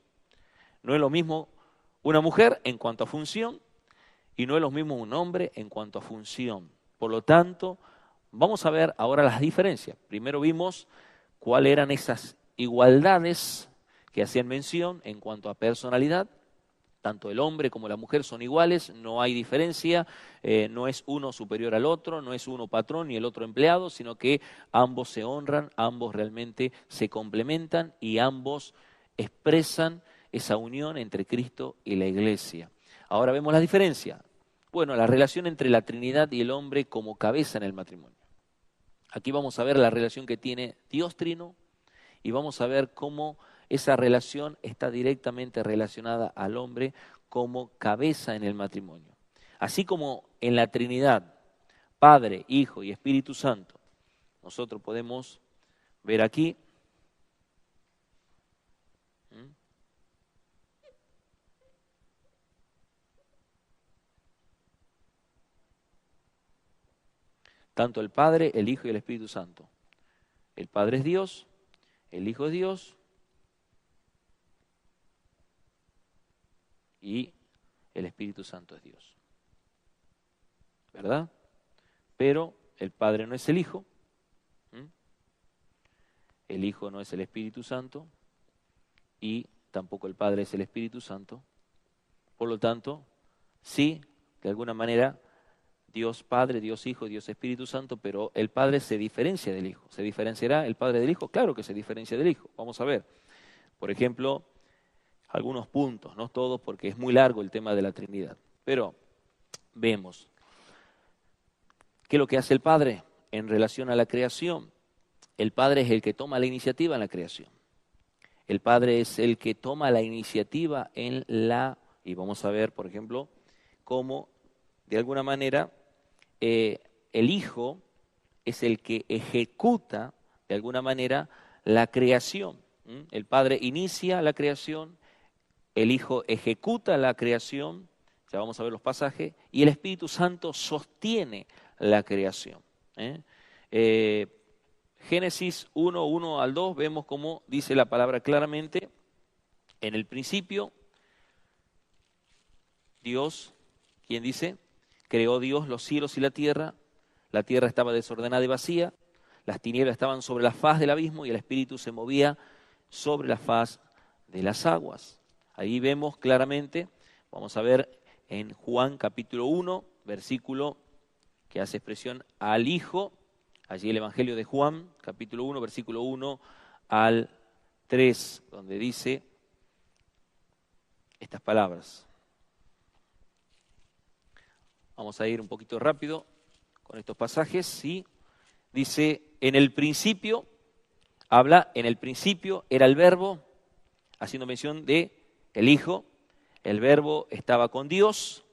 No es lo mismo una mujer en cuanto a función, y no es lo mismo un hombre en cuanto a función. Por lo tanto, vamos a ver ahora las diferencias. Primero vimos cuáles eran esas igualdades que hacían mención en cuanto a personalidad. Tanto el hombre como la mujer son iguales, no hay diferencia, no es uno superior al otro, no es uno patrón ni el otro empleado, sino que ambos se honran, ambos realmente se complementan y ambos expresan esa unión entre Cristo y la iglesia. Ahora vemos la diferencia. Bueno, la relación entre la Trinidad y el hombre como cabeza en el matrimonio. Aquí vamos a ver la relación que tiene Dios Trino, y vamos a ver cómo esa relación está directamente relacionada al hombre como cabeza en el matrimonio. Así como en la Trinidad, Padre, Hijo y Espíritu Santo, nosotros podemos ver aquí tanto el Padre, el Hijo y el Espíritu Santo. El Padre es Dios, el Hijo es Dios y el Espíritu Santo es Dios. ¿Verdad? Pero el Padre no es el Hijo, el Hijo no es el Espíritu Santo, y tampoco el Padre es el Espíritu Santo. Por lo tanto, sí, de alguna manera, Dios Padre, Dios Hijo, Dios Espíritu Santo, pero el Padre se diferencia del Hijo. ¿Se diferenciará el Padre del Hijo? Claro que se diferencia del Hijo. Vamos a ver, por ejemplo, algunos puntos, no todos porque es muy largo el tema de la Trinidad. Pero vemos, ¿qué es lo que hace el Padre en relación a la creación? El Padre es el que toma la iniciativa en la creación. El Padre es el que toma la iniciativa y vamos a ver, por ejemplo, cómo de alguna manera el Hijo es el que ejecuta de alguna manera la creación. El Padre inicia la creación, el Hijo ejecuta la creación, ya vamos a ver los pasajes, y el Espíritu Santo sostiene la creación. Génesis 1, 1 al 2, vemos cómo dice la palabra claramente: en el principio, Dios, ¿quién dice? Creó Dios los cielos y la tierra estaba desordenada y vacía, las tinieblas estaban sobre la faz del abismo y el Espíritu se movía sobre la faz de las aguas. Ahí vemos claramente, vamos a ver en Juan capítulo 1, versículo que hace expresión al Hijo, allí el Evangelio de Juan, capítulo 1, versículo 1 al 3, donde dice estas palabras. Vamos a ir un poquito rápido con estos pasajes, ¿sí? Dice, en el principio era el Verbo, haciendo mención de el Hijo. El Verbo estaba con Dios,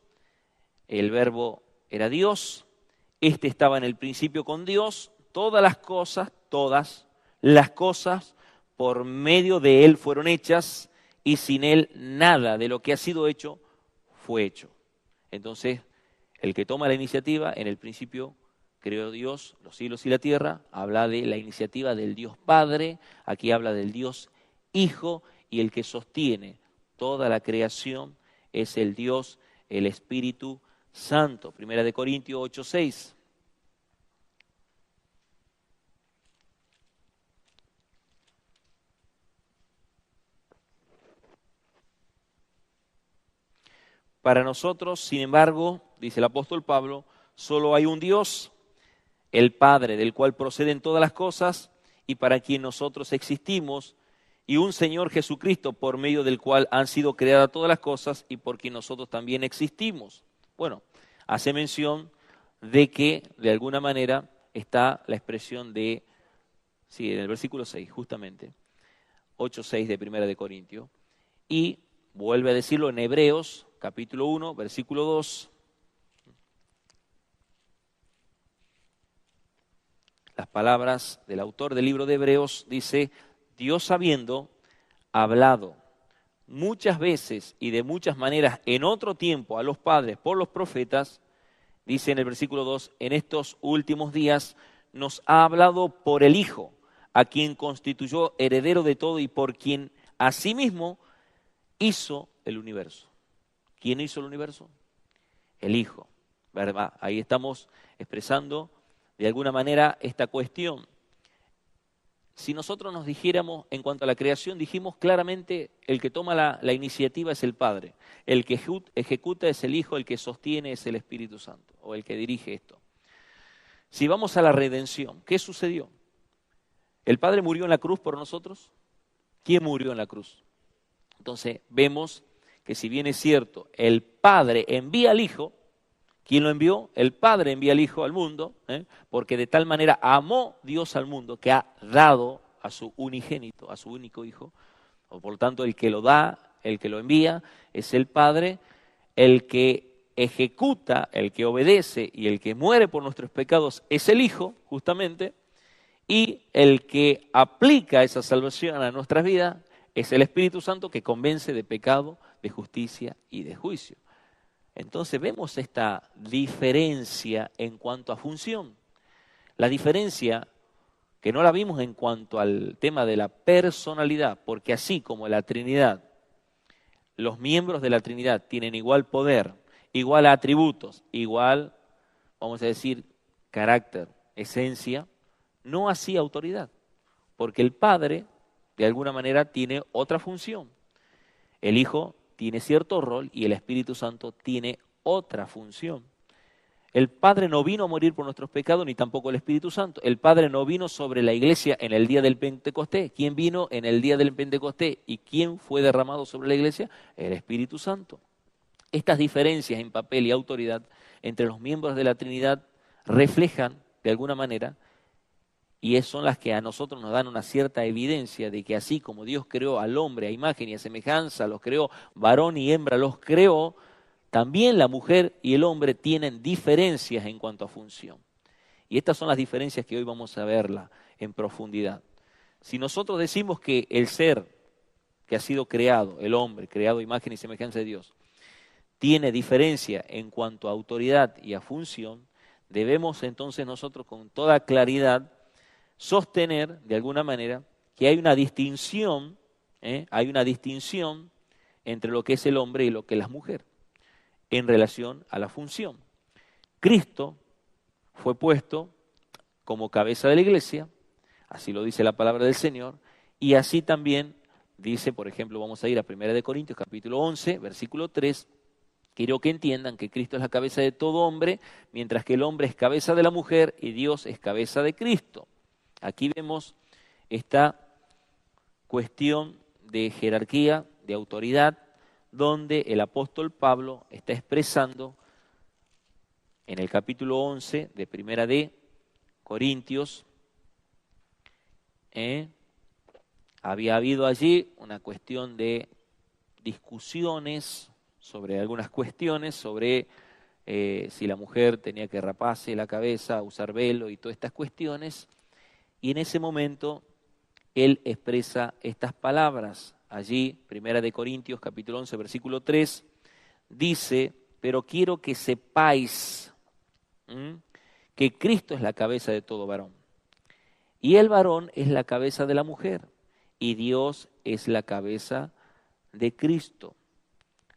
el Verbo era Dios, estaba en el principio con Dios. Todas las cosas por medio de Él fueron hechas, y sin Él nada de lo que ha sido hecho fue hecho. Entonces, el que toma la iniciativa, en el principio creó Dios los cielos y la tierra, habla de la iniciativa del Dios Padre, aquí habla del Dios Hijo, y el que sostiene toda la creación es el Dios, el Espíritu Santo. Primera de Corintios 8:6. Para nosotros, sin embargo, dice el apóstol Pablo, solo hay un Dios, el Padre, del cual proceden todas las cosas y para quien nosotros existimos, y un Señor Jesucristo, por medio del cual han sido creadas todas las cosas y por quien nosotros también existimos. Bueno, hace mención de que de alguna manera está la expresión de, sí, en el versículo 6, justamente, 8:6 de Primera de Corintios, y vuelve a decirlo en Hebreos, capítulo 1, versículo 2. Las palabras del autor del libro de Hebreos dice: Dios, habiendo hablado muchas veces y de muchas maneras en otro tiempo a los padres por los profetas, dice en el versículo 2, en estos últimos días nos ha hablado por el Hijo, a quien constituyó heredero de todo y por quien asimismo hizo el universo. ¿Quién hizo el universo? El Hijo, ¿verdad? Ahí estamos expresando de alguna manera esta cuestión. Si nosotros nos dijéramos en cuanto a la creación, dijimos claramente el que toma la iniciativa es el Padre, el que ejecuta es el Hijo, el que sostiene es el Espíritu Santo, o el que dirige esto. Si vamos a la redención, ¿qué sucedió? ¿El Padre murió en la cruz por nosotros? ¿Quién murió en la cruz? Entonces vemos que si bien es cierto, el Padre envía al Hijo. ¿Quién lo envió? El Padre envía al Hijo al mundo, porque de tal manera amó Dios al mundo que ha dado a su unigénito, a su único Hijo. O por lo tanto, el que lo da, el que lo envía, es el Padre. El que ejecuta, el que obedece y el que muere por nuestros pecados es el Hijo, justamente. Y el que aplica esa salvación a nuestras vidas es el Espíritu Santo, que convence de pecado, de justicia y de juicio. Entonces vemos esta diferencia en cuanto a función. La diferencia que no la vimos en cuanto al tema de la personalidad, porque así como la Trinidad, los miembros de la Trinidad tienen igual poder, igual atributos, igual, vamos a decir, carácter, esencia, no así autoridad, porque el Padre de alguna manera tiene otra función. El Hijo tiene cierto rol y el Espíritu Santo tiene otra función. El Padre no vino a morir por nuestros pecados, ni tampoco el Espíritu Santo. El Padre no vino sobre la iglesia en el día del Pentecostés. ¿Quién vino en el día del Pentecostés? ¿Y quién fue derramado sobre la iglesia? El Espíritu Santo. Estas diferencias en papel y autoridad entre los miembros de la Trinidad reflejan, de alguna manera, y son las que a nosotros nos dan una cierta evidencia de que así como Dios creó al hombre a imagen y a semejanza, los creó, varón y hembra los creó, también la mujer y el hombre tienen diferencias en cuanto a función. Y estas son las diferencias que hoy vamos a verla en profundidad. Si nosotros decimos que el ser que ha sido creado, el hombre, creado a imagen y semejanza de Dios, tiene diferencia en cuanto a autoridad y a función, debemos entonces nosotros con toda claridad sostener, de alguna manera, que hay una distinción entre lo que es el hombre y lo que es la mujer, en relación a la función. Cristo fue puesto como cabeza de la iglesia, así lo dice la palabra del Señor, y así también dice, por ejemplo, vamos a ir a 1 Corintios capítulo 11, versículo 3, quiero que entiendan que Cristo es la cabeza de todo hombre, mientras que el hombre es cabeza de la mujer y Dios es cabeza de Cristo. Aquí vemos esta cuestión de jerarquía, de autoridad, donde el apóstol Pablo está expresando en el capítulo 11 de Primera de Corintios. Había habido allí una cuestión de discusiones sobre algunas cuestiones, sobre si la mujer tenía que raparse la cabeza, usar velo y todas estas cuestiones. Y en ese momento él expresa estas palabras. Allí, 1 Corintios capítulo 11, versículo 3, dice, pero quiero que sepáis que Cristo es la cabeza de todo varón. Y el varón es la cabeza de la mujer. Y Dios es la cabeza de Cristo.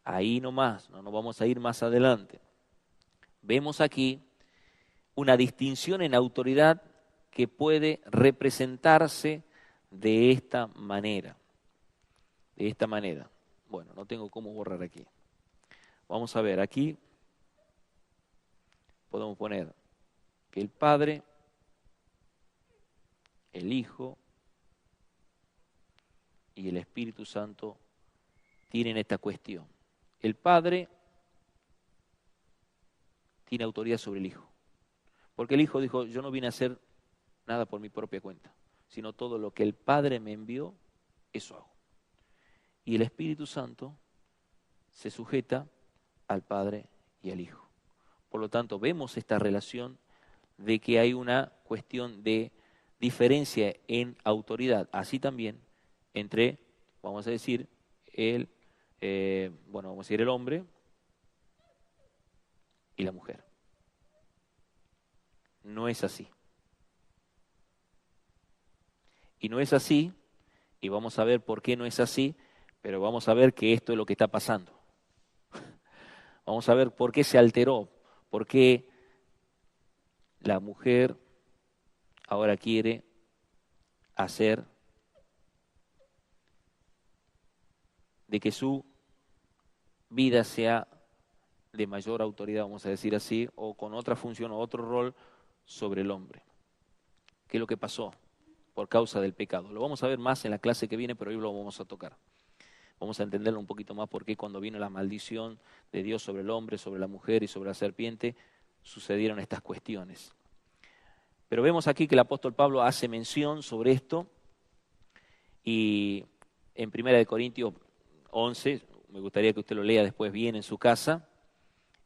Ahí nomás, no nos vamos a ir más adelante. Vemos aquí una distinción en autoridad que puede representarse de esta manera. De esta manera. Bueno, no tengo cómo borrar aquí. Vamos a ver, aquí podemos poner que el Padre, el Hijo y el Espíritu Santo tienen esta cuestión. El Padre tiene autoridad sobre el Hijo. Porque el Hijo dijo, yo no vine a hacer nada por mi propia cuenta, sino todo lo que el Padre me envió, eso hago. Y el Espíritu Santo se sujeta al Padre y al Hijo. Por lo tanto, vemos esta relación de que hay una cuestión de diferencia en autoridad, así también entre, vamos a decir, el hombre y la mujer. No es así. Y no es así, y vamos a ver por qué no es así, pero vamos a ver que esto es lo que está pasando. Vamos a ver por qué se alteró, por qué la mujer ahora quiere hacer de que su vida sea de mayor autoridad, vamos a decir así, o con otra función o otro rol sobre el hombre. ¿Qué es lo que pasó por causa del pecado? Lo vamos a ver más en la clase que viene, pero hoy lo vamos a tocar. Vamos a entenderlo un poquito más por qué cuando vino la maldición de Dios sobre el hombre, sobre la mujer y sobre la serpiente, sucedieron estas cuestiones. Pero vemos aquí que el apóstol Pablo hace mención sobre esto y en 1 Corintios 11, me gustaría que usted lo lea después bien en su casa,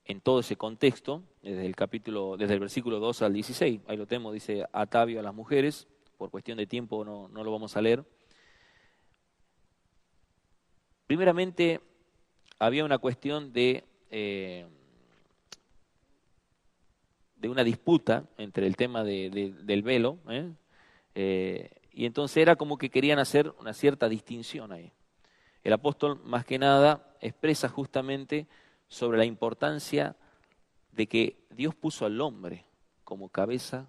en todo ese contexto, desde el versículo 2 al 16, ahí lo tenemos, dice atavio a las mujeres, por cuestión de tiempo no lo vamos a leer. Primeramente, había una cuestión de una disputa entre el tema del velo, y entonces era como que querían hacer una cierta distinción ahí. El apóstol, más que nada, expresa justamente sobre la importancia de que Dios puso al hombre como cabeza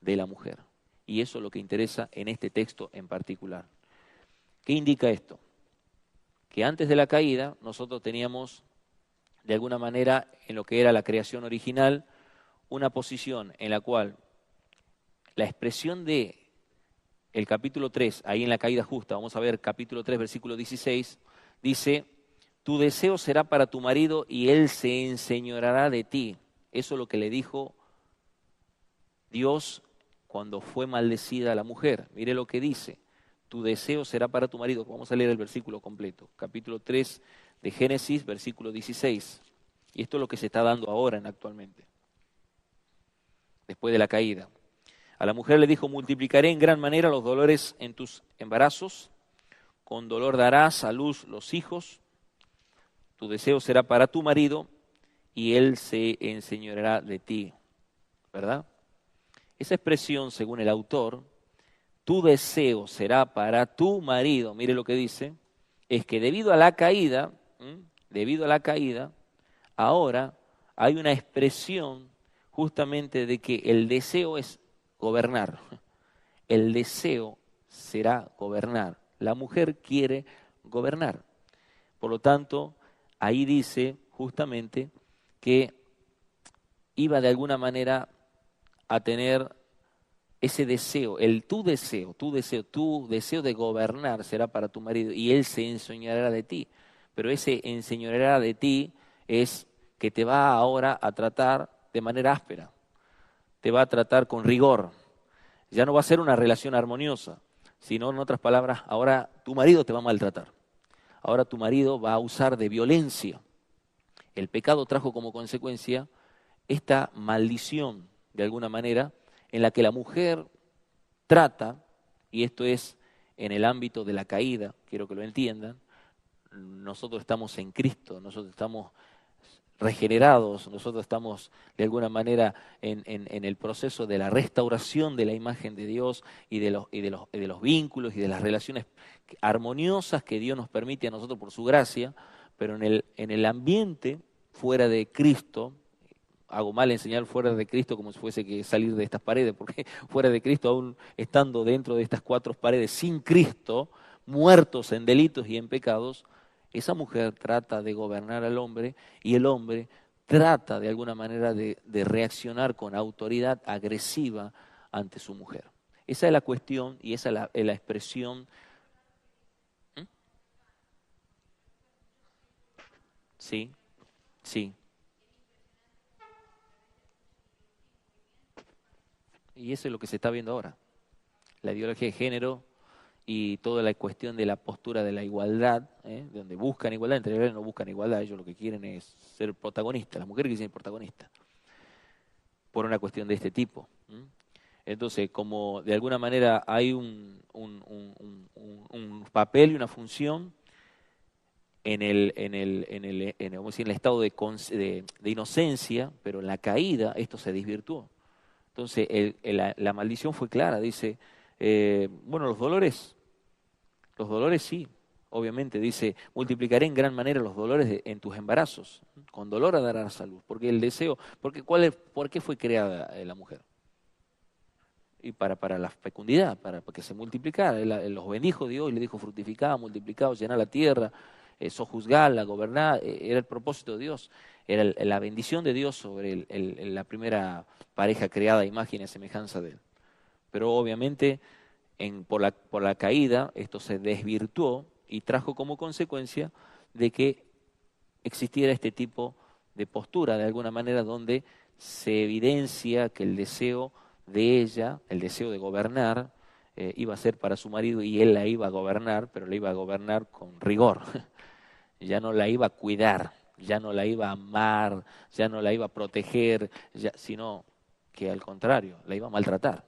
de la mujer. Y eso es lo que interesa en este texto en particular. ¿Qué indica esto? Que antes de la caída nosotros teníamos, de alguna manera, en lo que era la creación original, una posición en la cual la expresión de el capítulo 3, ahí en la caída justa, vamos a ver capítulo 3, versículo 16, dice, tu deseo será para tu marido y él se enseñoreará de ti. Eso es lo que le dijo Dios cuando fue maldecida a la mujer. Mire lo que dice, tu deseo será para tu marido. Vamos a leer el versículo completo, capítulo 3 de Génesis, versículo 16. Y esto es lo que se está dando ahora actualmente, después de la caída. A la mujer le dijo, multiplicaré en gran manera los dolores en tus embarazos, con dolor darás a luz los hijos, tu deseo será para tu marido y él se enseñoreará de ti, ¿verdad? Esa expresión, según el autor, tu deseo será para tu marido, mire lo que dice, es que debido a la caída, ahora hay una expresión justamente de que el deseo es gobernar. El deseo será gobernar. La mujer quiere gobernar. Por lo tanto, ahí dice justamente que iba de alguna manera a tener ese deseo, tu deseo de gobernar será para tu marido y él se enseñoreará de ti. Pero ese enseñoreará de ti es que te va ahora a tratar de manera áspera, te va a tratar con rigor. Ya no va a ser una relación armoniosa, sino en otras palabras, ahora tu marido te va a maltratar. Ahora tu marido va a usar de violencia. El pecado trajo como consecuencia esta maldición, de alguna manera, en la que la mujer trata, y esto es en el ámbito de la caída, quiero que lo entiendan. Nosotros estamos en Cristo, nosotros estamos regenerados, nosotros estamos de alguna manera en el proceso de la restauración de la imagen de Dios y de los vínculos y de las relaciones armoniosas que Dios nos permite a nosotros por su gracia, pero en el ambiente fuera de Cristo, hago mal enseñar fuera de Cristo como si fuese que salir de estas paredes, porque fuera de Cristo, aún estando dentro de estas cuatro paredes sin Cristo, muertos en delitos y en pecados, esa mujer trata de gobernar al hombre y el hombre trata de alguna manera de reaccionar con autoridad agresiva ante su mujer. Esa es la cuestión y esa es la expresión. ¿Mm? Sí, sí. Y eso es lo que se está viendo ahora. La ideología de género y toda la cuestión de la postura de la igualdad, donde buscan igualdad, entre ellos no buscan igualdad, ellos lo que quieren es ser protagonistas, las mujeres quieren ser protagonistas, por una cuestión de este tipo. Entonces, como de alguna manera hay un papel y una función vamos a decir, en el estado de inocencia, pero en la caída esto se desvirtuó. Entonces, la maldición fue clara, dice, bueno, los dolores sí, obviamente, dice, multiplicaré en gran manera los dolores en tus embarazos, con dolor darás a luz, porque el deseo, ¿por qué fue creada la mujer? Y para la fecundidad, para que se multiplicara. Los bendijo Dios y le dijo fructificad, multiplicados, llenad la tierra, sojuzgadla, gobernad, era el propósito de Dios, era la bendición de Dios sobre la primera pareja creada a imagen y semejanza de él. Pero obviamente por la caída esto se desvirtuó y trajo como consecuencia de que existiera este tipo de postura, de alguna manera donde se evidencia que el deseo de ella, el deseo de gobernar, iba a ser para su marido y él la iba a gobernar, pero la iba a gobernar con rigor. Ya no la iba a cuidar, ya no la iba a amar, ya no la iba a proteger, sino que al contrario, la iba a maltratar.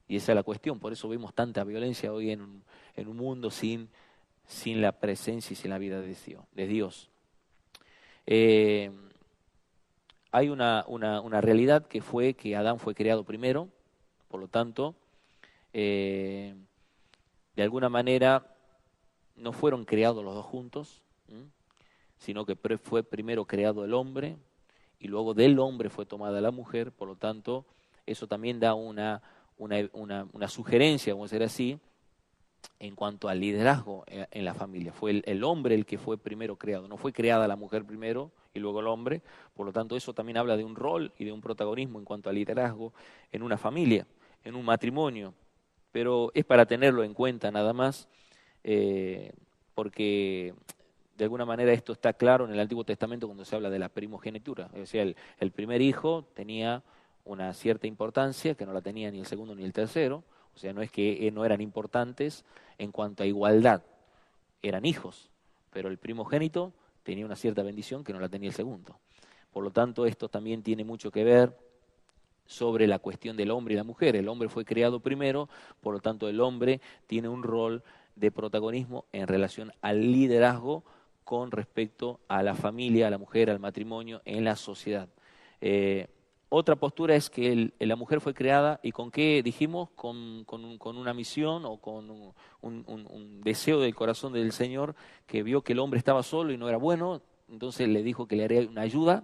Y esa es la cuestión, por eso vemos tanta violencia hoy en un mundo sin la presencia y sin la vida de Dios. Hay una realidad que fue que Adán fue creado primero, por lo tanto, de alguna manera no fueron creados los dos juntos, sino que fue primero creado el hombre y luego del hombre fue tomada la mujer, por lo tanto, eso también da una sugerencia, vamos a decir así, en cuanto al liderazgo en la familia. Fue el hombre el que fue primero creado, no fue creada la mujer primero y luego el hombre, por lo tanto eso también habla de un rol y de un protagonismo en cuanto al liderazgo en una familia, en un matrimonio, pero es para tenerlo en cuenta nada más, porque de alguna manera esto está claro en el Antiguo Testamento cuando se habla de la primogenitura, es decir, el primer hijo tenía una cierta importancia que no la tenía ni el segundo ni el tercero. O sea, no es que no eran importantes en cuanto a igualdad, eran hijos, pero el primogénito tenía una cierta bendición que no la tenía el segundo. Por lo tanto, esto también tiene mucho que ver sobre la cuestión del hombre y la mujer. El hombre fue creado primero, por lo tanto el hombre tiene un rol de protagonismo en relación al liderazgo con respecto a la familia, a la mujer, al matrimonio, en la sociedad. Otra postura es que la mujer fue creada, ¿y con qué dijimos? Con una misión o con un deseo del corazón del Señor, que vio que el hombre estaba solo y no era bueno, entonces le dijo que le haría una ayuda.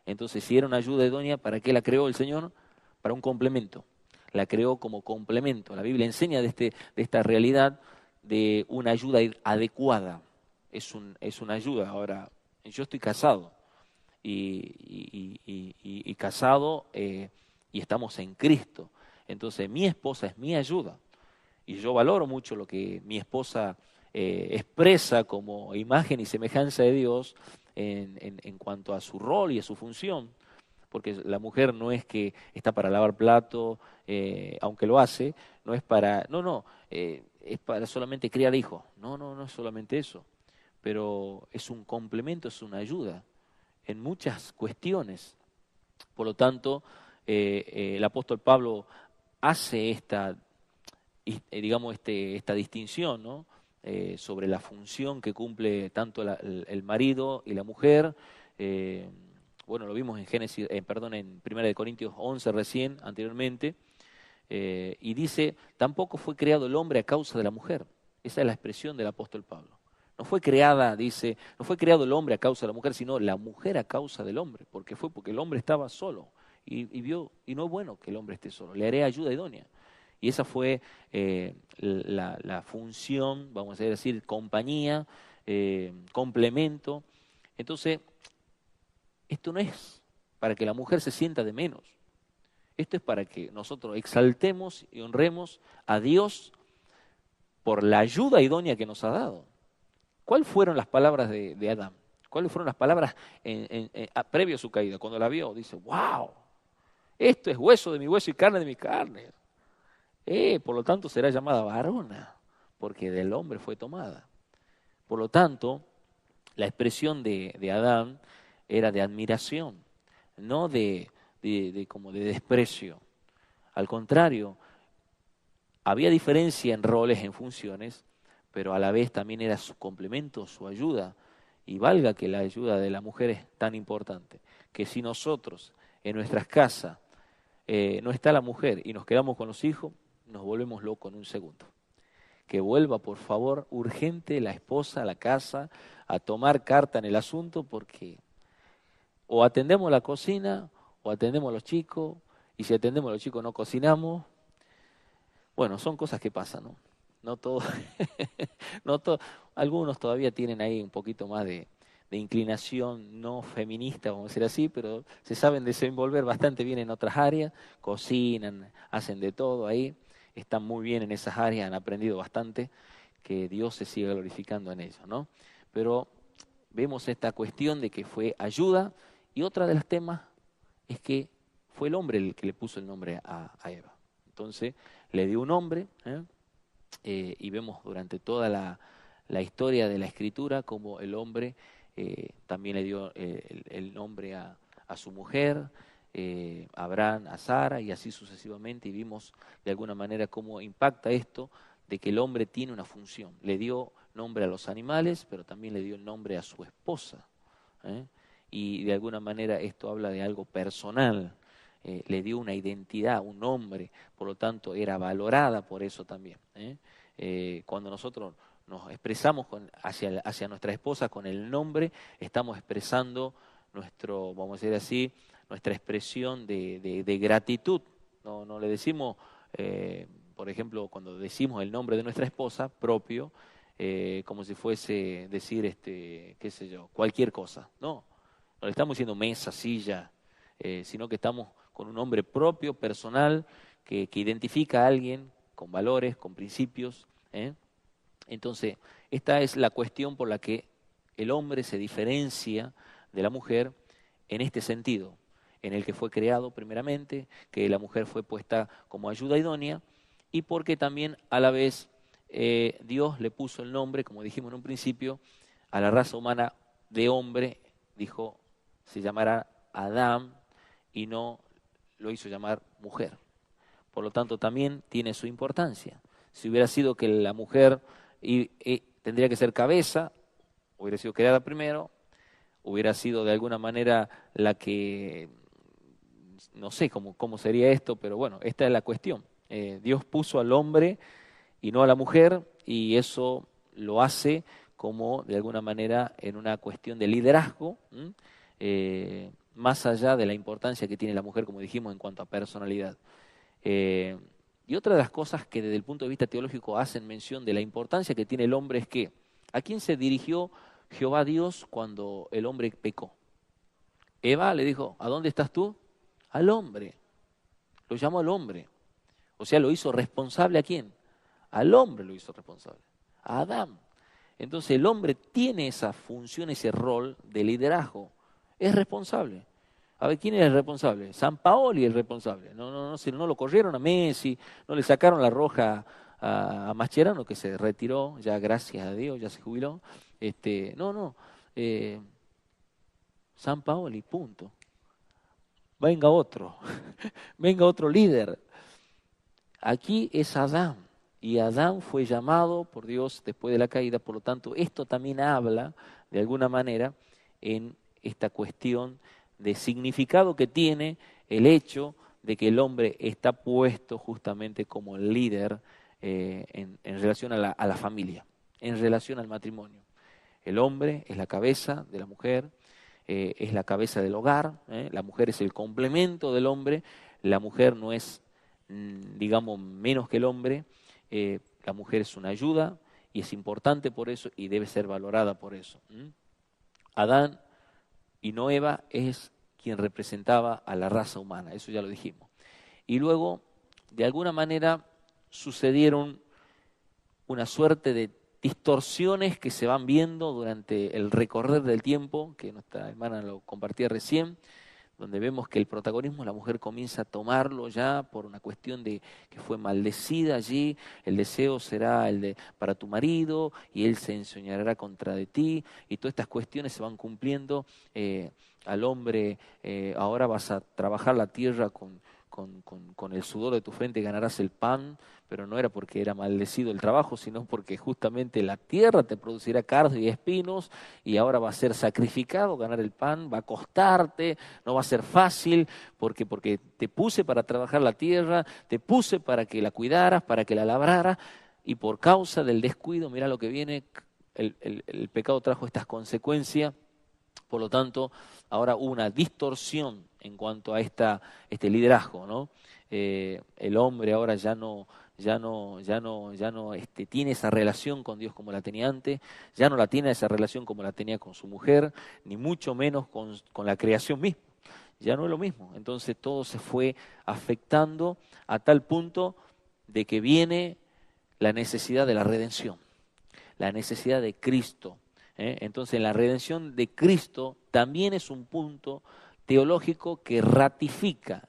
Entonces, si era una ayuda idónea, ¿para qué la creó el Señor? Para un complemento. La creó como complemento. La Biblia enseña de esta realidad de una ayuda adecuada. Es una ayuda. Ahora, yo estoy casado. Y casado y estamos en Cristo. Entonces mi esposa es mi ayuda y yo valoro mucho lo que mi esposa expresa como imagen y semejanza de Dios en cuanto a su rol y a su función, porque la mujer no es que está para lavar plato, aunque lo hace, no es para, es para solamente criar hijos, no es solamente eso, pero es un complemento, es una ayuda en muchas cuestiones. Por lo tanto, el apóstol Pablo hace esta digamos, esta distinción, ¿no? Sobre la función que cumple tanto el marido y la mujer. Bueno, lo vimos en en 1 Corintios 11 recién, anteriormente, y dice, tampoco fue creado el hombre a causa de la mujer. Esa es la expresión del apóstol Pablo. No fue creada, dice, no fue creado el hombre a causa de la mujer, sino la mujer a causa del hombre, porque el hombre estaba solo y vio, y no es bueno que el hombre esté solo, le haré ayuda idónea. Y esa fue la función, vamos a decir, compañía, complemento. Entonces, esto no es para que la mujer se sienta de menos. Esto es para que nosotros exaltemos y honremos a Dios por la ayuda idónea que nos ha dado. ¿Cuáles fueron las palabras de Adán? ¿Cuáles fueron las palabras previo a su caída? Cuando la vio, dice, wow, esto es hueso de mi hueso y carne de mi carne. Por lo tanto será llamada varona, porque del hombre fue tomada. Por lo tanto, la expresión de Adán era de admiración, no como de desprecio. Al contrario, había diferencia en roles, en funciones, pero a la vez también era su complemento, su ayuda. Y valga que la ayuda de la mujer es tan importante, que si nosotros en nuestras casas no está la mujer y nos quedamos con los hijos, nos volvemos locos en un segundo. Que vuelva, por favor, urgente la esposa a la casa a tomar carta en el asunto, porque o atendemos la cocina o atendemos a los chicos, y si atendemos a los chicos no cocinamos. Bueno, son cosas que pasan, ¿no? No todo, algunos todavía tienen ahí un poquito más de inclinación no feminista, vamos a decir así, pero se saben desenvolver bastante bien en otras áreas, cocinan, hacen de todo ahí, están muy bien en esas áreas, han aprendido bastante, que Dios se siga glorificando en ellos, ¿no? Pero vemos esta cuestión de que fue ayuda, y otra de los temas es que fue el hombre el que le puso el nombre a Eva. Entonces le dio un nombre, y vemos durante toda la historia de la Escritura como el hombre también le dio el nombre a su mujer, a Abraham, a Sara, y así sucesivamente, y vimos de alguna manera cómo impacta esto de que el hombre tiene una función. Le dio nombre a los animales, pero también le dio el nombre a su esposa, y de alguna manera esto habla de algo personal. Le dio una identidad, un nombre, por lo tanto era valorada por eso también. Cuando nosotros nos expresamos hacia nuestra esposa con el nombre, estamos expresando vamos a decir así, nuestra expresión de gratitud. No le decimos, por ejemplo, cuando decimos el nombre de nuestra esposa propio, como si fuese decir, qué sé yo, cualquier cosa. No le estamos diciendo mesa, silla, sino que estamos con un nombre propio, personal, que identifica a alguien con valores, con principios. Entonces, esta es la cuestión por la que el hombre se diferencia de la mujer en este sentido, en el que fue creado primeramente, que la mujer fue puesta como ayuda idónea, y porque también a la vez Dios le puso el nombre, como dijimos en un principio, a la raza humana de hombre, dijo, se llamará Adán, y no lo hizo llamar mujer. Por lo tanto, también tiene su importancia. Si hubiera sido que la mujer tendría que ser cabeza, hubiera sido creada primero, hubiera sido de alguna manera la que, no sé cómo sería esto, pero bueno, esta es la cuestión. Dios puso al hombre y no a la mujer, y eso lo hace como de alguna manera en una cuestión de liderazgo, más allá de la importancia que tiene la mujer, como dijimos, en cuanto a personalidad. Y otra de las cosas que desde el punto de vista teológico hacen mención de la importancia que tiene el hombre es que, ¿a quién se dirigió Jehová Dios cuando el hombre pecó? Eva le dijo, ¿a dónde estás tú? Al hombre. Lo llamó al hombre. O sea, lo hizo responsable ¿a quién? Al hombre lo hizo responsable, a Adán. Entonces el hombre tiene esa función, ese rol de liderazgo. Es responsable. A ver, ¿quién es el responsable? San Paoli es el responsable. No lo corrieron a Messi, no le sacaron la roja a Mascherano, que se retiró, ya gracias a Dios, ya se jubiló. San Paoli, punto. Venga otro, venga otro líder. Aquí es Adán. y Adán fue llamado por Dios después de la caída. Por lo tanto, esto también habla, de alguna manera, en esta cuestión de significado que tiene el hecho de que el hombre está puesto justamente como líder en relación a la familia, en relación al matrimonio. El hombre es la cabeza de la mujer, es la cabeza del hogar, la mujer es el complemento del hombre, la mujer no es, digamos, menos que el hombre, la mujer es una ayuda y es importante por eso y debe ser valorada por eso. Adán y no Eva es quien representaba a la raza humana, eso ya lo dijimos. Y luego, de alguna manera, sucedieron una suerte de distorsiones que se van viendo durante el recorrer del tiempo, que nuestra hermana lo compartía recién, donde vemos que el protagonismo la mujer comienza a tomarlo ya por una cuestión de que fue maldecida allí, el deseo será el de para tu marido y él se enseñará contra de ti, y todas estas cuestiones se van cumpliendo. Al hombre, ahora vas a trabajar la tierra con el sudor de tu frente y ganarás el pan, pero no era porque era maldecido el trabajo, sino porque justamente la tierra te producirá cardos y espinos, y ahora va a ser sacrificado ganar el pan, va a costarte, no va a ser fácil, porque te puse para trabajar la tierra, te puse para que la cuidaras, para que la labraras, y por causa del descuido, mira lo que viene, el pecado trajo estas consecuencias. Por lo tanto, ahora hubo una distorsión en cuanto a este liderazgo, ¿no? El hombre ahora ya no tiene esa relación con Dios como la tenía antes, ya no la tiene esa relación como la tenía con su mujer, ni mucho menos con la creación misma. Ya no es lo mismo. Entonces todo se fue afectando a tal punto de que viene la necesidad de la redención, la necesidad de Cristo. Entonces la redención de Cristo también es un punto teológico que ratifica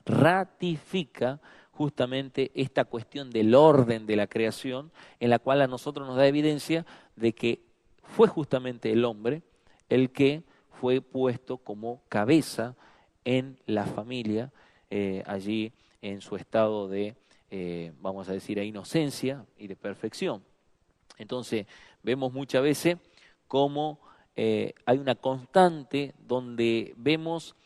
justamente esta cuestión del orden de la creación, en la cual a nosotros nos da evidencia de que fue justamente el hombre el que fue puesto como cabeza en la familia, allí en su estado de, vamos a decir, inocencia y de perfección. Entonces vemos muchas veces cómo hay una constante donde vemos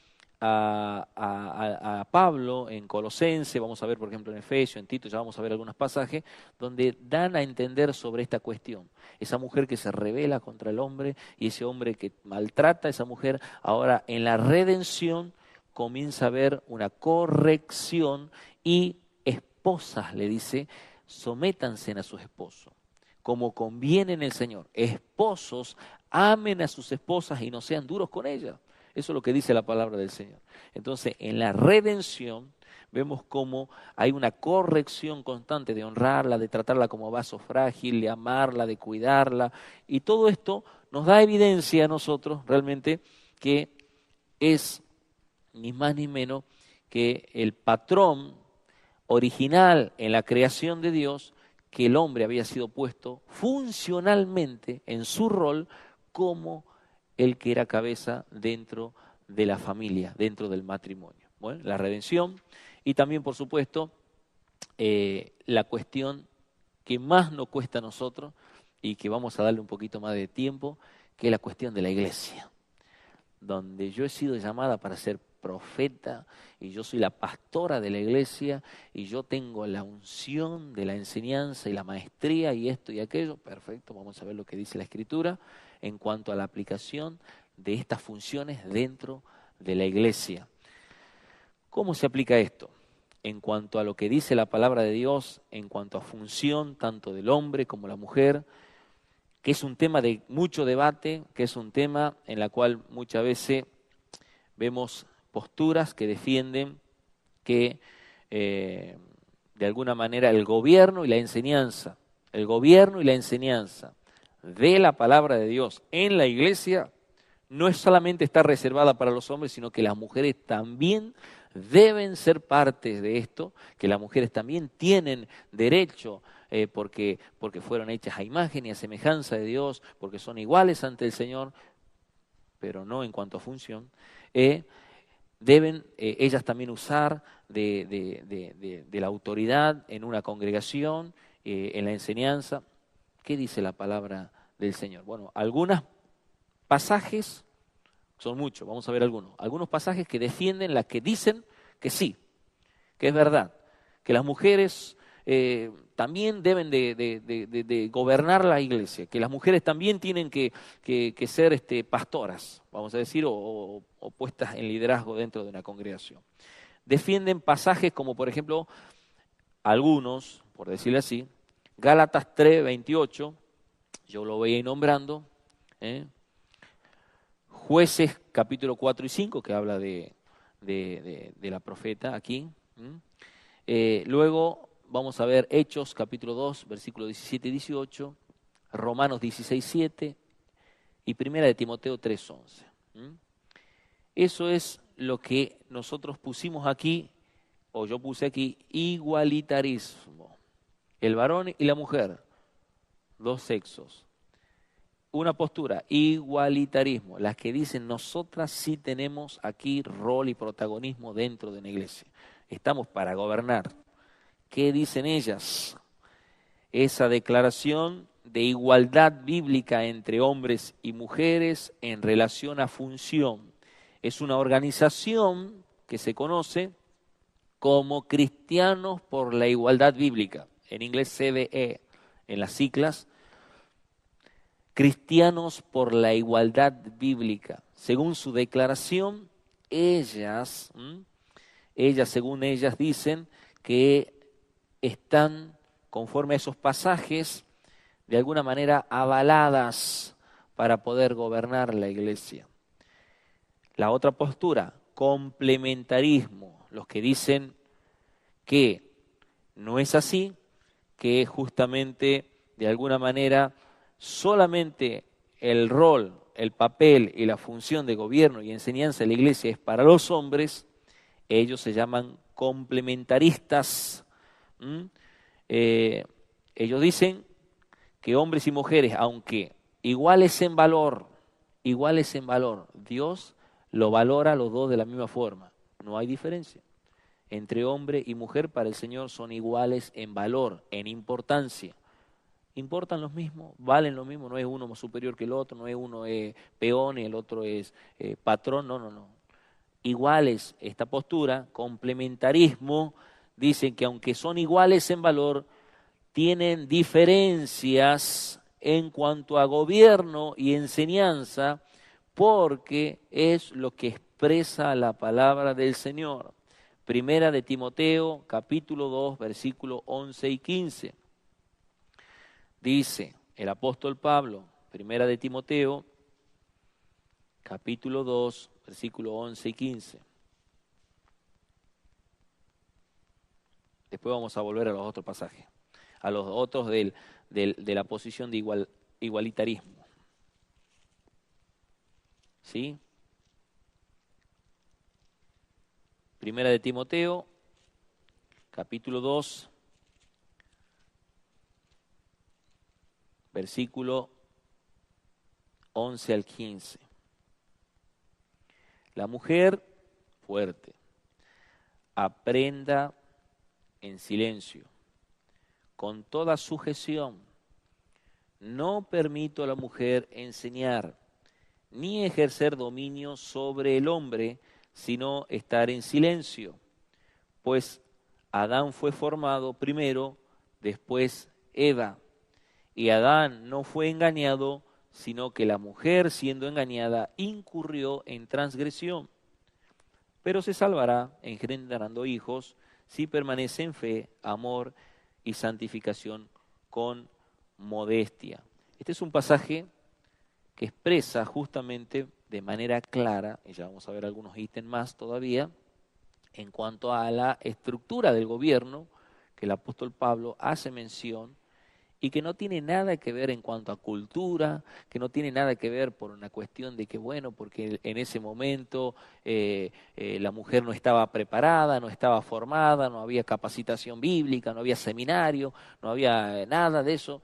a Pablo en Colosense, vamos a ver por ejemplo en Efesios, en Tito, ya vamos a ver algunos pasajes, donde dan a entender sobre esta cuestión. Esa mujer que se rebela contra el hombre y ese hombre que maltrata a esa mujer, ahora en la redención comienza a haber una corrección y esposas, le dice, sométanse a sus esposos como conviene en el Señor. Esposos, amen a sus esposas y no sean duros con ellas. Eso es lo que dice la palabra del Señor. Entonces, en la redención vemos cómo hay una corrección constante de honrarla, de tratarla como vaso frágil, de amarla, de cuidarla. Y todo esto nos da evidencia a nosotros realmente que es ni más ni menos que el patrón original en la creación de Dios, que el hombre había sido puesto funcionalmente en su rol como el que era cabeza dentro de la familia, dentro del matrimonio. Bueno, la redención y también, por supuesto, la cuestión que más nos cuesta a nosotros y que vamos a darle un poquito más de tiempo, que es la cuestión de la iglesia, donde yo he sido llamada para ser profeta y yo soy la pastora de la iglesia y yo tengo la unción de la enseñanza y la maestría y esto y aquello. Perfecto, vamos a ver lo que dice la Escritura en cuanto a la aplicación de estas funciones dentro de la iglesia. ¿Cómo se aplica esto? En cuanto a lo que dice la palabra de Dios, en cuanto a función tanto del hombre como la mujer, que es un tema de mucho debate, que es un tema en la cual muchas veces vemos posturas que defienden que de alguna manera el gobierno y la enseñanza de la palabra de Dios en la iglesia no es solamente está reservada para los hombres, sino que las mujeres también deben ser parte de esto, que las mujeres también tienen derecho porque fueron hechas a imagen y a semejanza de Dios, porque son iguales ante el Señor, pero no en cuanto a función. Deben ellas también usar de la autoridad en una congregación en la enseñanza. ¿Qué dice la palabra del Señor? Bueno, algunos pasajes, son muchos, vamos a ver algunos pasajes que defienden las que dicen que sí, que es verdad, que las mujeres también deben de gobernar la iglesia, que las mujeres también tienen que ser pastoras, vamos a decir, o puestas en liderazgo dentro de una congregación. Defienden pasajes como, por ejemplo, algunos, por decirlo así, Gálatas 3:28, yo lo voy a ir nombrando, Jueces capítulo 4 y 5, que habla de la profeta aquí. Luego vamos a ver Hechos capítulo 2, versículos 17 y 18, Romanos 16:7 y Primera de Timoteo 3:11. Eso es lo que nosotros pusimos aquí, o yo puse aquí, igualitarismo. El varón y la mujer, dos sexos. Una postura, igualitarismo, las que dicen nosotras sí tenemos aquí rol y protagonismo dentro de una iglesia. Estamos para gobernar. ¿Qué dicen ellas? Esa declaración de igualdad bíblica entre hombres y mujeres en relación a función. Es una organización que se conoce como Cristianos por la Igualdad Bíblica, en inglés CBE, en las siglas, Cristianos por la Igualdad Bíblica. Según su declaración, ellas, según ellas, dicen que están, conforme a esos pasajes, de alguna manera avaladas para poder gobernar la iglesia. La otra postura, complementarismo, los que dicen que no es así, que justamente de alguna manera solamente el rol, el papel y la función de gobierno y enseñanza de la iglesia es para los hombres. Ellos se llaman complementaristas. Ellos dicen que hombres y mujeres, aunque iguales en valor, Dios lo valora a los dos de la misma forma. No hay diferencia. Entre hombre y mujer para el Señor son iguales en valor, en importancia. Importan los mismos, valen lo mismo, no es uno más superior que el otro, no es uno peón y el otro es patrón, no. Iguales, esta postura, complementarismo, dicen que aunque son iguales en valor, tienen diferencias en cuanto a gobierno y enseñanza, porque es lo que expresa la palabra del Señor. Primera de Timoteo, capítulo 2, versículos 11 y 15. Dice el apóstol Pablo, Primera de Timoteo, capítulo 2, versículos 11 y 15. Después vamos a volver a los otros pasajes, a los otros de la posición de igualitarismo. ¿Sí? Primera de Timoteo, capítulo 2, versículo 11 al 15. La mujer fuerte aprenda en silencio, con toda sujeción. No permito a la mujer enseñar, ni ejercer dominio sobre el hombre, sino estar en silencio. Pues Adán fue formado primero, después Eva. Y Adán no fue engañado, sino que la mujer, siendo engañada, incurrió en transgresión. Pero se salvará engendrando hijos si permanece en fe, amor y santificación con modestia. Este es un pasaje que expresa justamente de manera clara, y ya vamos a ver algunos ítems más todavía, en cuanto a la estructura del gobierno, que el apóstol Pablo hace mención, y que no tiene nada que ver en cuanto a cultura, que no tiene nada que ver por una cuestión de que, bueno, porque en ese momento la mujer no estaba preparada, no estaba formada, no había capacitación bíblica, no había seminario, no había nada de eso.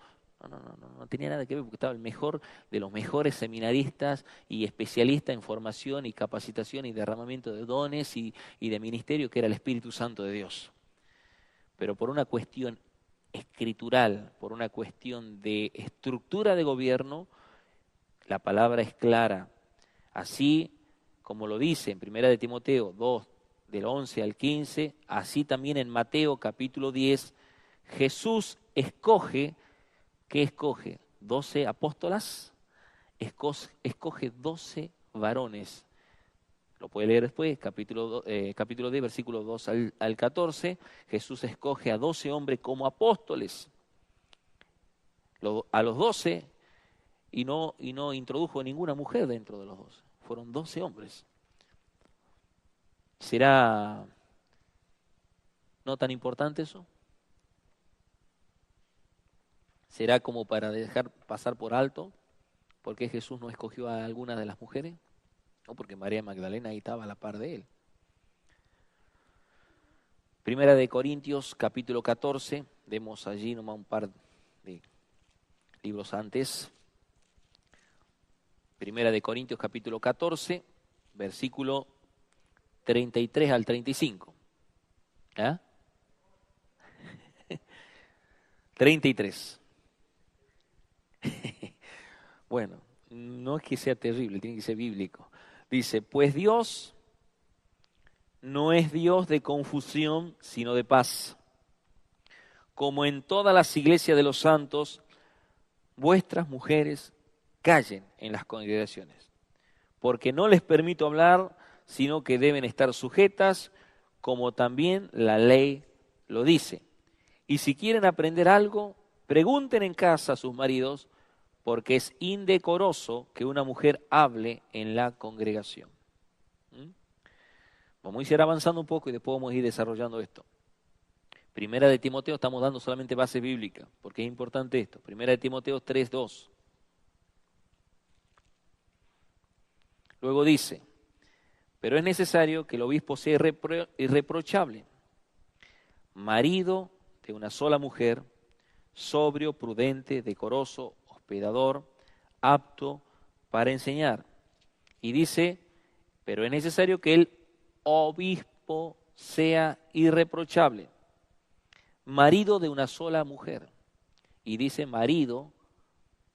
No tenía nada que ver porque estaba el mejor de los mejores seminaristas y especialistas en formación y capacitación y derramamiento de dones y de ministerio, que era el Espíritu Santo de Dios. Pero por una cuestión escritural, por una cuestión de estructura de gobierno, la palabra es clara. Así como lo dice en 1 de Timoteo 2, del 11 al 15, así también en Mateo capítulo 10, Jesús escoge, ¿qué escoge? 12 apóstolas, escoge 12 varones. Lo puede leer después, capítulo 10, versículos 2 al 14. Jesús escoge a 12 hombres como apóstoles. A los 12, y no introdujo ninguna mujer dentro de los 12. Fueron 12 hombres. ¿Será no tan importante eso? ¿Será como para dejar pasar por alto? ¿Por qué Jesús no escogió a alguna de las mujeres? No, porque María Magdalena ahí estaba a la par de él. Primera de Corintios, capítulo 14. Vemos allí nomás un par de libros antes. Primera de Corintios, capítulo 14, versículo 33 al 35. ¿Ah? 33. Bueno, no es que sea terrible, tiene que ser bíblico. Dice, pues Dios no es Dios de confusión, sino de paz. Como en todas las iglesias de los santos, vuestras mujeres callen en las congregaciones, porque no les permito hablar, sino que deben estar sujetas, como también la ley lo dice. Y si quieren aprender algo, pregunten en casa a sus maridos, porque es indecoroso que una mujer hable en la congregación. Vamos a ir avanzando un poco y después vamos a ir desarrollando esto. Primera de Timoteo, estamos dando solamente base bíblica, porque es importante esto. Primera de Timoteo 3:2. Luego dice, pero es necesario que el obispo sea irreprochable, marido de una sola mujer, sobrio, prudente, decoroso, hospedador, apto para enseñar. Y dice, pero es necesario que el obispo sea irreprochable, marido de una sola mujer. Y dice marido,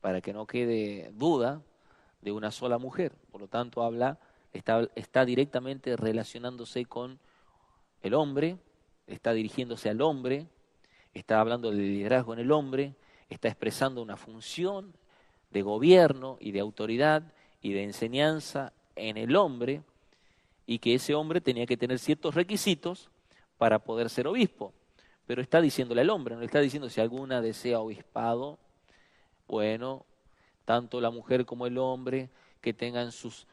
para que no quede duda, de una sola mujer. Por lo tanto, está directamente relacionándose con el hombre, está dirigiéndose al hombre, está hablando del liderazgo en el hombre, está expresando una función de gobierno y de autoridad y de enseñanza en el hombre, y que ese hombre tenía que tener ciertos requisitos para poder ser obispo. Pero está diciéndole al hombre, no le está diciendo si alguna desea obispado, bueno, tanto la mujer como el hombre, que tengan sus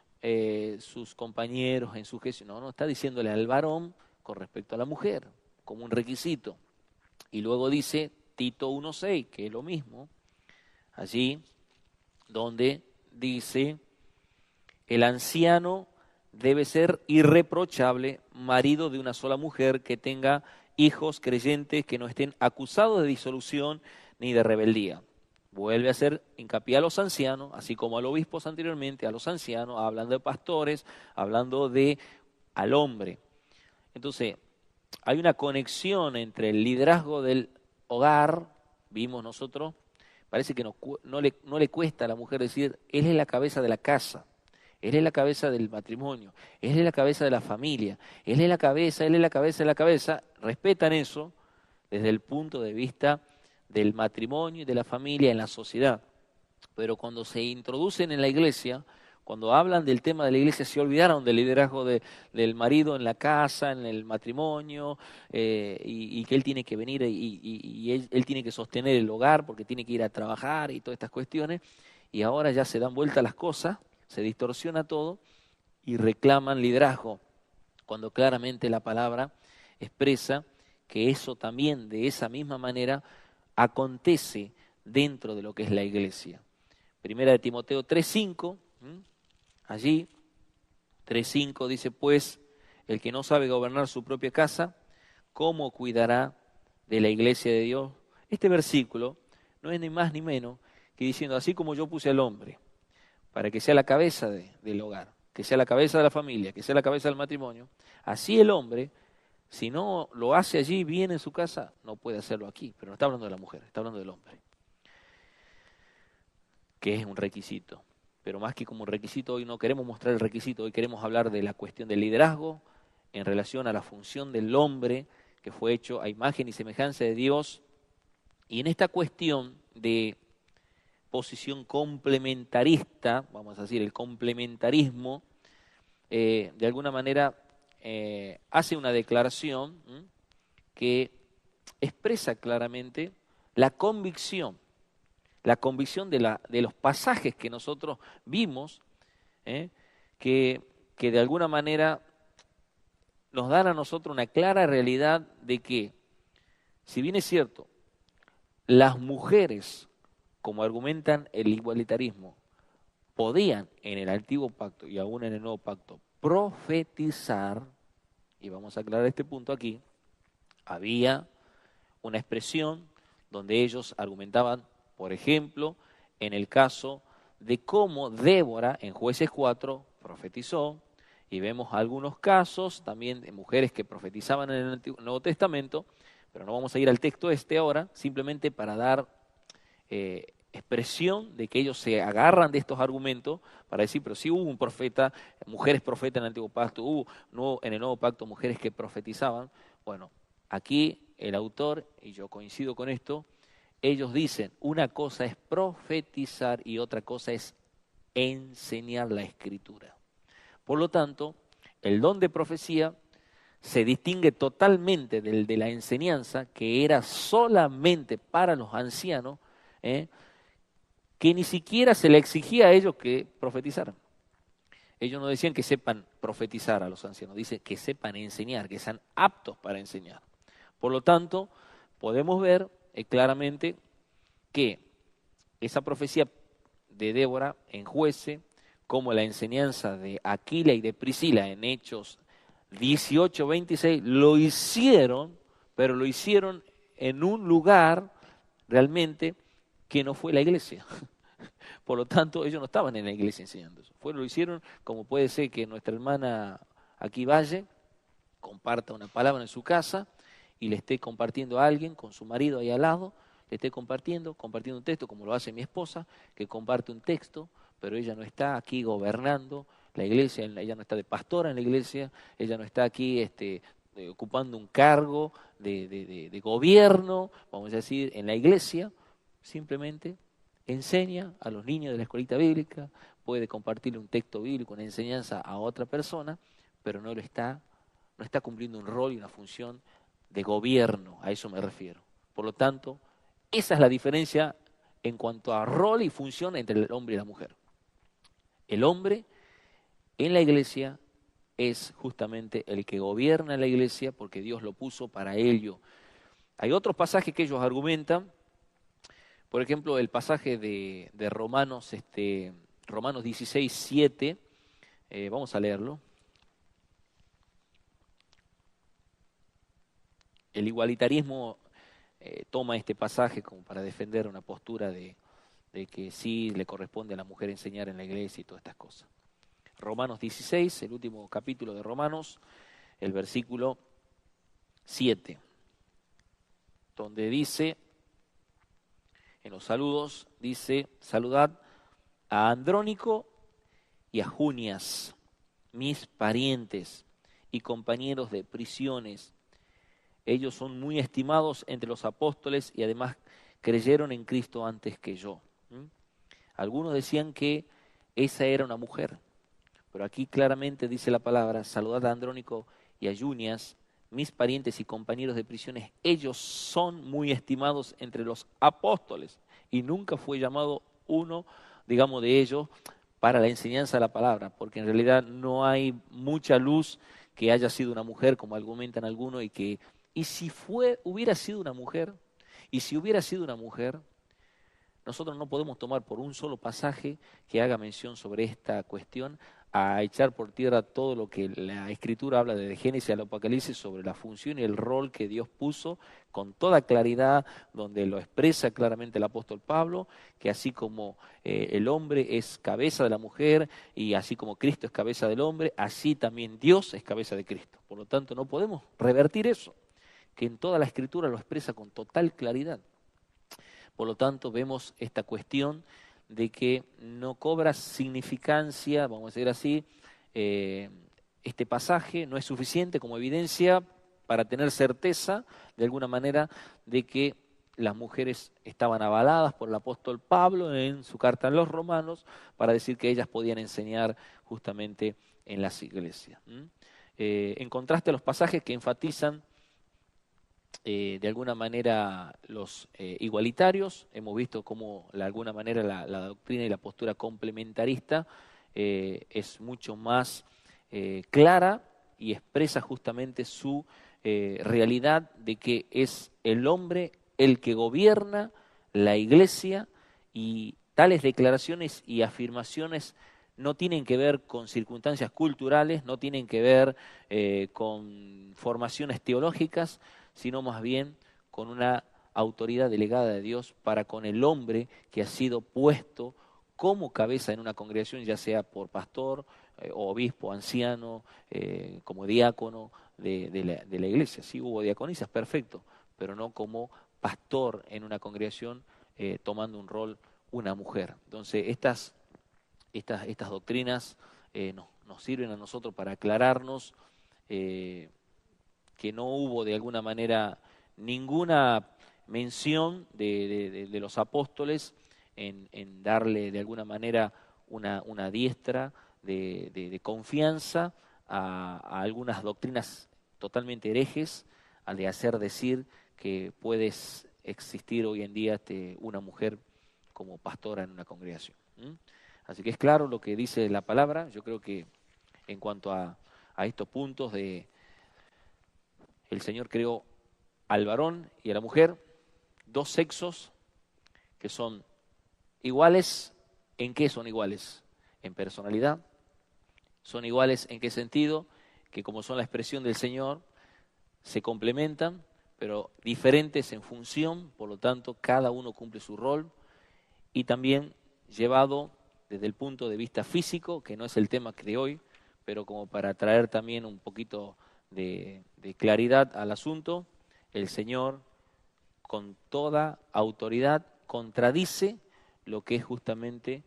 compañeros en su gestión. No, está diciéndole al varón con respecto a la mujer, como un requisito. Y luego dice Tito 1:6, que es lo mismo, allí donde dice, el anciano debe ser irreprochable, marido de una sola mujer, que tenga hijos creyentes, que no estén acusados de disolución ni de rebeldía. Vuelve a hacer hincapié a los ancianos, así como a los obispos anteriormente, a los ancianos, hablando de pastores, hablando de al hombre. Entonces, hay una conexión entre el liderazgo del hogar, vimos nosotros, parece que no le cuesta a la mujer decir, él es la cabeza de la casa, él es la cabeza del matrimonio, él es la cabeza de la familia, él es la cabeza, él es la cabeza de la cabeza. Respetan eso desde el punto de vista del matrimonio y de la familia en la sociedad. Pero cuando se introducen en la iglesia, cuando hablan del tema de la iglesia, se olvidaron del liderazgo del marido en la casa, en el matrimonio, y que él tiene que venir y él tiene que sostener el hogar porque tiene que ir a trabajar y todas estas cuestiones. Y ahora ya se dan vuelta las cosas, se distorsiona todo y reclaman liderazgo, cuando claramente la palabra expresa que eso también, de esa misma manera, acontece dentro de lo que es la iglesia. Primera de Timoteo 3:5, allí 3:5 dice, pues el que no sabe gobernar su propia casa, ¿cómo cuidará de la iglesia de Dios? Este versículo no es ni más ni menos que diciendo, así como yo puse al hombre para que sea la cabeza del hogar, que sea la cabeza de la familia, que sea la cabeza del matrimonio, así el hombre Si no lo hace allí bien en su casa, no puede hacerlo aquí. Pero no está hablando de la mujer, está hablando del hombre, que es un requisito. Pero más que como un requisito, hoy no queremos mostrar el requisito, hoy queremos hablar de la cuestión del liderazgo en relación a la función del hombre que fue hecho a imagen y semejanza de Dios. Y en esta cuestión de posición complementarista, vamos a decir, el complementarismo, de alguna manera hace una declaración que expresa claramente la convicción de los pasajes que nosotros vimos, que de alguna manera nos dan a nosotros una clara realidad de que, si bien es cierto, las mujeres, como argumentan el igualitarismo, podían en el antiguo pacto y aún en el nuevo pacto profetizar, y vamos a aclarar este punto aquí, había una expresión donde ellos argumentaban, por ejemplo, en el caso de cómo Débora en Jueces 4 profetizó, y vemos algunos casos también de mujeres que profetizaban en el Nuevo Testamento, pero no vamos a ir al texto ahora, simplemente para dar expresión de que ellos se agarran de estos argumentos para decir, pero sí hubo un profeta, mujeres profetas en el Antiguo Pacto, hubo en el Nuevo Pacto mujeres que profetizaban. Bueno, aquí el autor, y yo coincido con esto, ellos dicen, una cosa es profetizar y otra cosa es enseñar la Escritura. Por lo tanto, el don de profecía se distingue totalmente del de la enseñanza, que era solamente para los ancianos, que ni siquiera se le exigía a ellos que profetizaran. Ellos no decían que sepan profetizar a los ancianos, dicen que sepan enseñar, que sean aptos para enseñar. Por lo tanto, podemos ver claramente que esa profecía de Débora en Jueces, como la enseñanza de Aquila y de Priscila en Hechos 18:26, lo hicieron, pero lo hicieron en un lugar realmente que no fue la iglesia. Por lo tanto, ellos no estaban en la iglesia enseñando eso. Lo hicieron como puede ser que nuestra hermana aquí Valle comparta una palabra en su casa y le esté compartiendo a alguien con su marido ahí al lado, le esté compartiendo un texto, como lo hace mi esposa, que comparte un texto, pero ella no está aquí gobernando la iglesia, ella no está de pastora en la iglesia, ella no está aquí ocupando un cargo de gobierno, vamos a decir, en la iglesia, simplemente enseña a los niños de la escuelita bíblica, puede compartirle un texto bíblico, una enseñanza a otra persona, pero no está cumpliendo un rol y una función de gobierno, a eso me refiero. Por lo tanto, esa es la diferencia en cuanto a rol y función entre el hombre y la mujer. El hombre en la iglesia es justamente el que gobierna la iglesia porque Dios lo puso para ello. Hay otros pasajes que ellos argumentan, por ejemplo, el pasaje de Romanos, Romanos 16:7, vamos a leerlo. El igualitarismo toma este pasaje como para defender una postura de que sí le corresponde a la mujer enseñar en la iglesia y todas estas cosas. Romanos 16, el último capítulo de Romanos, el versículo 7, donde dice, en los saludos, dice, saludad a Andrónico y a Junias, mis parientes y compañeros de prisiones. Ellos son muy estimados entre los apóstoles y además creyeron en Cristo antes que yo. Algunos decían que esa era una mujer, pero aquí claramente dice la palabra, saludad a Andrónico y a Junias, mis parientes y compañeros de prisiones. Ellos son muy estimados entre los apóstoles y nunca fue llamado uno, digamos, de ellos para la enseñanza de la palabra, porque en realidad no hay mucha luz que haya sido una mujer, como argumentan algunos, y si hubiera sido una mujer, nosotros no podemos tomar por un solo pasaje que haga mención sobre esta cuestión a echar por tierra todo lo que la Escritura habla desde Génesis al Apocalipsis sobre la función y el rol que Dios puso con toda claridad, donde lo expresa claramente el apóstol Pablo, que así como el hombre es cabeza de la mujer y así como Cristo es cabeza del hombre, así también Dios es cabeza de Cristo. Por lo tanto, no podemos revertir eso, que en toda la Escritura lo expresa con total claridad. Por lo tanto, vemos esta cuestión de que no cobra significancia, vamos a decir así, este pasaje no es suficiente como evidencia para tener certeza, de alguna manera, de que las mujeres estaban avaladas por el apóstol Pablo en su carta a los romanos para decir que ellas podían enseñar justamente en las iglesias. En contraste a los pasajes que enfatizan de alguna manera los igualitarios, hemos visto cómo de alguna manera la doctrina y la postura complementarista es mucho más clara y expresa justamente su realidad de que es el hombre el que gobierna la iglesia, y tales declaraciones y afirmaciones no tienen que ver con circunstancias culturales, no tienen que ver con formaciones teológicas, sino más bien con una autoridad delegada de Dios para con el hombre que ha sido puesto como cabeza en una congregación, ya sea por pastor, obispo, anciano, como diácono de la iglesia. Sí hubo diaconisas, perfecto, pero no como pastor en una congregación tomando un rol una mujer. Entonces estas doctrinas nos sirven a nosotros para aclararnos que no hubo de alguna manera ninguna mención de los apóstoles en darle de alguna manera una diestra de confianza a algunas doctrinas totalmente herejes, al de hacer decir que puede existir hoy en día una mujer como pastora en una congregación. Así que es claro lo que dice la palabra. Yo creo que en cuanto a estos puntos el Señor creó al varón y a la mujer, dos sexos que son iguales. ¿En qué son iguales? En personalidad. Son iguales en qué sentido, que como son la expresión del Señor, se complementan, pero diferentes en función, por lo tanto cada uno cumple su rol, y también llevado desde el punto de vista físico, que no es el tema de hoy, pero como para traer también un poquito de claridad al asunto, el Señor con toda autoridad contradice lo que es justamente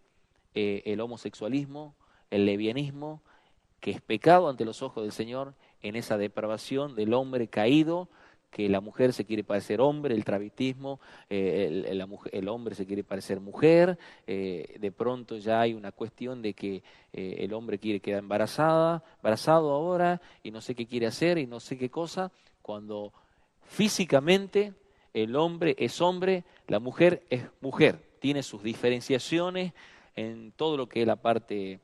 el homosexualismo, el lesbianismo, que es pecado ante los ojos del Señor, en esa depravación del hombre caído, que la mujer se quiere parecer hombre, el travestismo, el hombre se quiere parecer mujer, de pronto ya hay una cuestión de que el hombre quiere quedar embarazado ahora, y no sé qué quiere hacer y no sé qué cosa, cuando físicamente el hombre es hombre, la mujer es mujer, tiene sus diferenciaciones en todo lo que es la parte,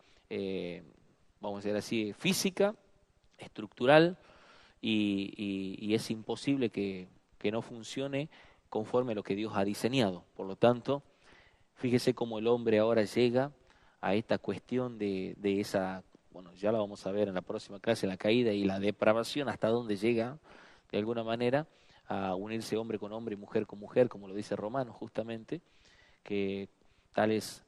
vamos a decir así, física, estructural, y es imposible que no funcione conforme a lo que Dios ha diseñado. Por lo tanto, fíjese cómo el hombre ahora llega a esta cuestión de esa, bueno, ya la vamos a ver en la próxima clase, la caída y la depravación, hasta dónde llega, de alguna manera, a unirse hombre con hombre y mujer con mujer, como lo dice Romanos justamente, que tales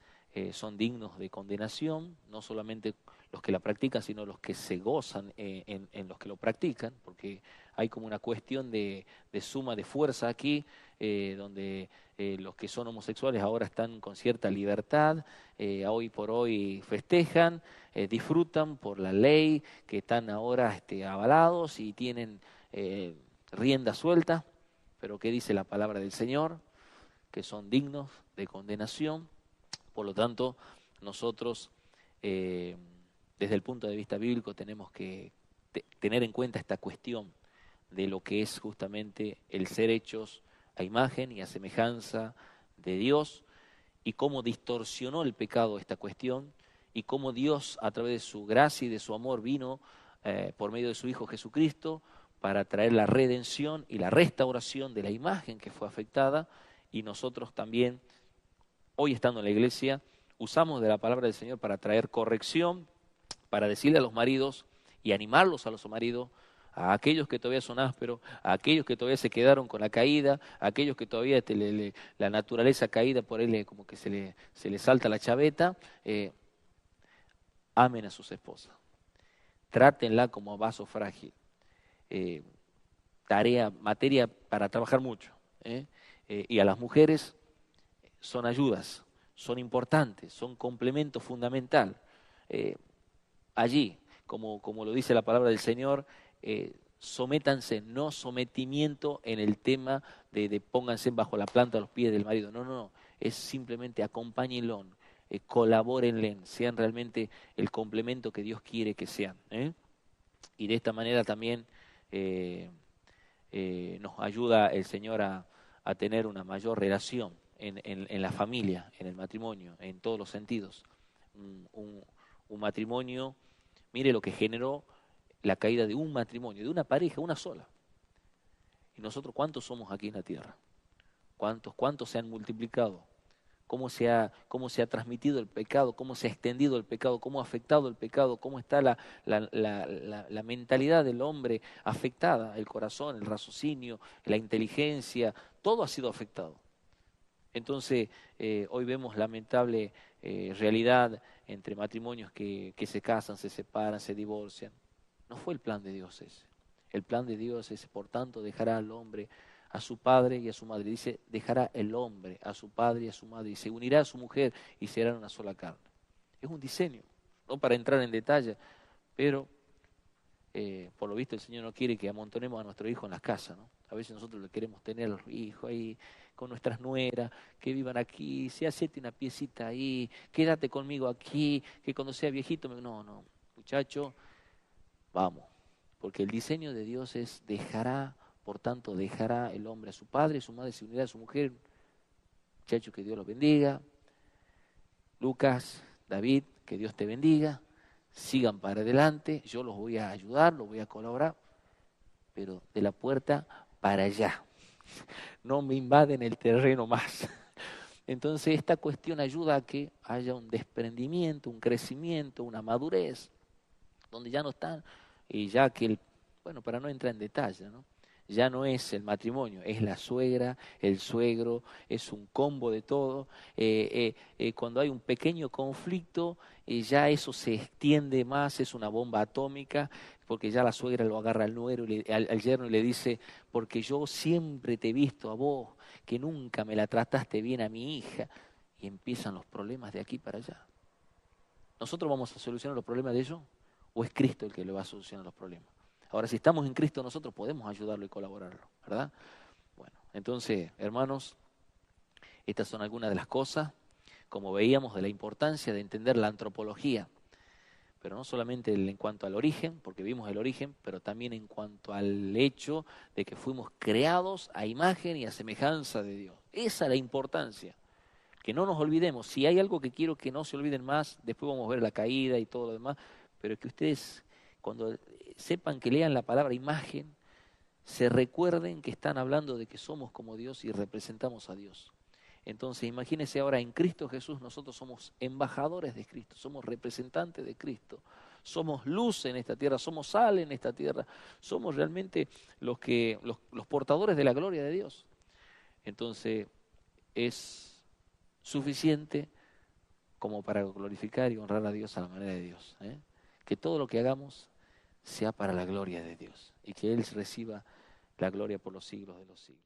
son dignos de condenación, no solamente los que la practican, sino los que se gozan en los que lo practican, porque hay como una cuestión de suma de fuerza aquí, donde los que son homosexuales ahora están con cierta libertad, hoy por hoy festejan, disfrutan por la ley, que están ahora avalados y tienen rienda suelta, pero ¿qué dice la palabra del Señor? Que son dignos de condenación. Por lo tanto, nosotros, desde el punto de vista bíblico, tenemos que tener en cuenta esta cuestión de lo que es justamente el ser hechos a imagen y a semejanza de Dios, y cómo distorsionó el pecado esta cuestión, y cómo Dios, a través de su gracia y de su amor, vino por medio de su Hijo Jesucristo para traer la redención y la restauración de la imagen que fue afectada. Y nosotros también, hoy estando en la iglesia, usamos de la palabra del Señor para traer corrección, para decirle a los maridos y animarlos a los maridos, a aquellos que todavía son ásperos, a aquellos que todavía se quedaron con la caída, a aquellos que todavía la naturaleza caída por él como que se le salta la chaveta, amen a sus esposas, trátenla como vaso frágil, materia para trabajar mucho, y a las mujeres son ayudas, son importantes, son complemento fundamental. Allí, como lo dice la palabra del Señor, sométanse, no sometimiento en el tema de pónganse bajo la planta de los pies del marido. No, no, no. Es simplemente acompáñenlo, colabórenle, sean realmente el complemento que Dios quiere que sean. Y de esta manera también nos ayuda el Señor a tener una mayor relación en la familia, en el matrimonio, en todos los sentidos. Un matrimonio, mire lo que generó la caída de un matrimonio, de una pareja, una sola. ¿Y nosotros cuántos somos aquí en la tierra? ¿Cuántos se han multiplicado? ¿Cómo se ha transmitido el pecado? ¿Cómo se ha extendido el pecado? ¿Cómo ha afectado el pecado? ¿Cómo está la mentalidad del hombre afectada? El corazón, el raciocinio, la inteligencia, todo ha sido afectado. Entonces, hoy vemos lamentable realidad entre matrimonios que se casan, se separan, se divorcian. No fue el plan de Dios ese. El plan de Dios es, por tanto, dejará al hombre a su padre y a su madre. Dice, dejará el hombre a su padre y a su madre y se unirá a su mujer y serán una sola carne. Es un diseño, no para entrar en detalle, pero por lo visto el Señor no quiere que amontonemos a nuestros hijos en las casas, ¿no? A veces nosotros le queremos tener a los hijos ahí con nuestras nueras, que vivan aquí, se hacete una piecita ahí, quédate conmigo aquí, que cuando sea viejito, no, muchacho, vamos, porque el diseño de Dios es por tanto, dejará el hombre a su padre, a su madre, se unirá a su mujer. Muchacho, que Dios los bendiga. Lucas, David, que Dios te bendiga. Sigan para adelante, yo los voy a ayudar, los voy a colaborar, pero de la puerta para allá. No me invaden el terreno más. Entonces esta cuestión ayuda a que haya un desprendimiento, un crecimiento, una madurez, donde ya no están, y ya que, para no entrar en detalle, ¿no? Ya no es el matrimonio, es la suegra, el suegro, es un combo de todo. Cuando hay un pequeño conflicto, ya eso se extiende más, es una bomba atómica, porque ya la suegra lo agarra al nuero, al yerno y le dice, porque yo siempre te he visto a vos, que nunca me la trataste bien a mi hija. Y empiezan los problemas de aquí para allá. ¿Nosotros vamos a solucionar los problemas de ellos? ¿O es Cristo el que le va a solucionar los problemas? Ahora, si estamos en Cristo, nosotros podemos ayudarlo y colaborarlo, ¿verdad? Bueno, entonces, hermanos, estas son algunas de las cosas, como veíamos, de la importancia de entender la antropología, pero no solamente en cuanto al origen, porque vimos el origen, pero también en cuanto al hecho de que fuimos creados a imagen y a semejanza de Dios. Esa es la importancia. Que no nos olvidemos. Si hay algo que quiero que no se olviden más, después vamos a ver la caída y todo lo demás, pero que ustedes, cuando sepan que lean la palabra imagen, se recuerden que están hablando de que somos como Dios y representamos a Dios. Entonces, imagínense ahora, en Cristo Jesús nosotros somos embajadores de Cristo, somos representantes de Cristo, somos luz en esta tierra, somos sal en esta tierra, somos realmente los portadores de la gloria de Dios. Entonces, es suficiente como para glorificar y honrar a Dios a la manera de Dios. Que todo lo que hagamos sea para la gloria de Dios y que Él reciba la gloria por los siglos de los siglos.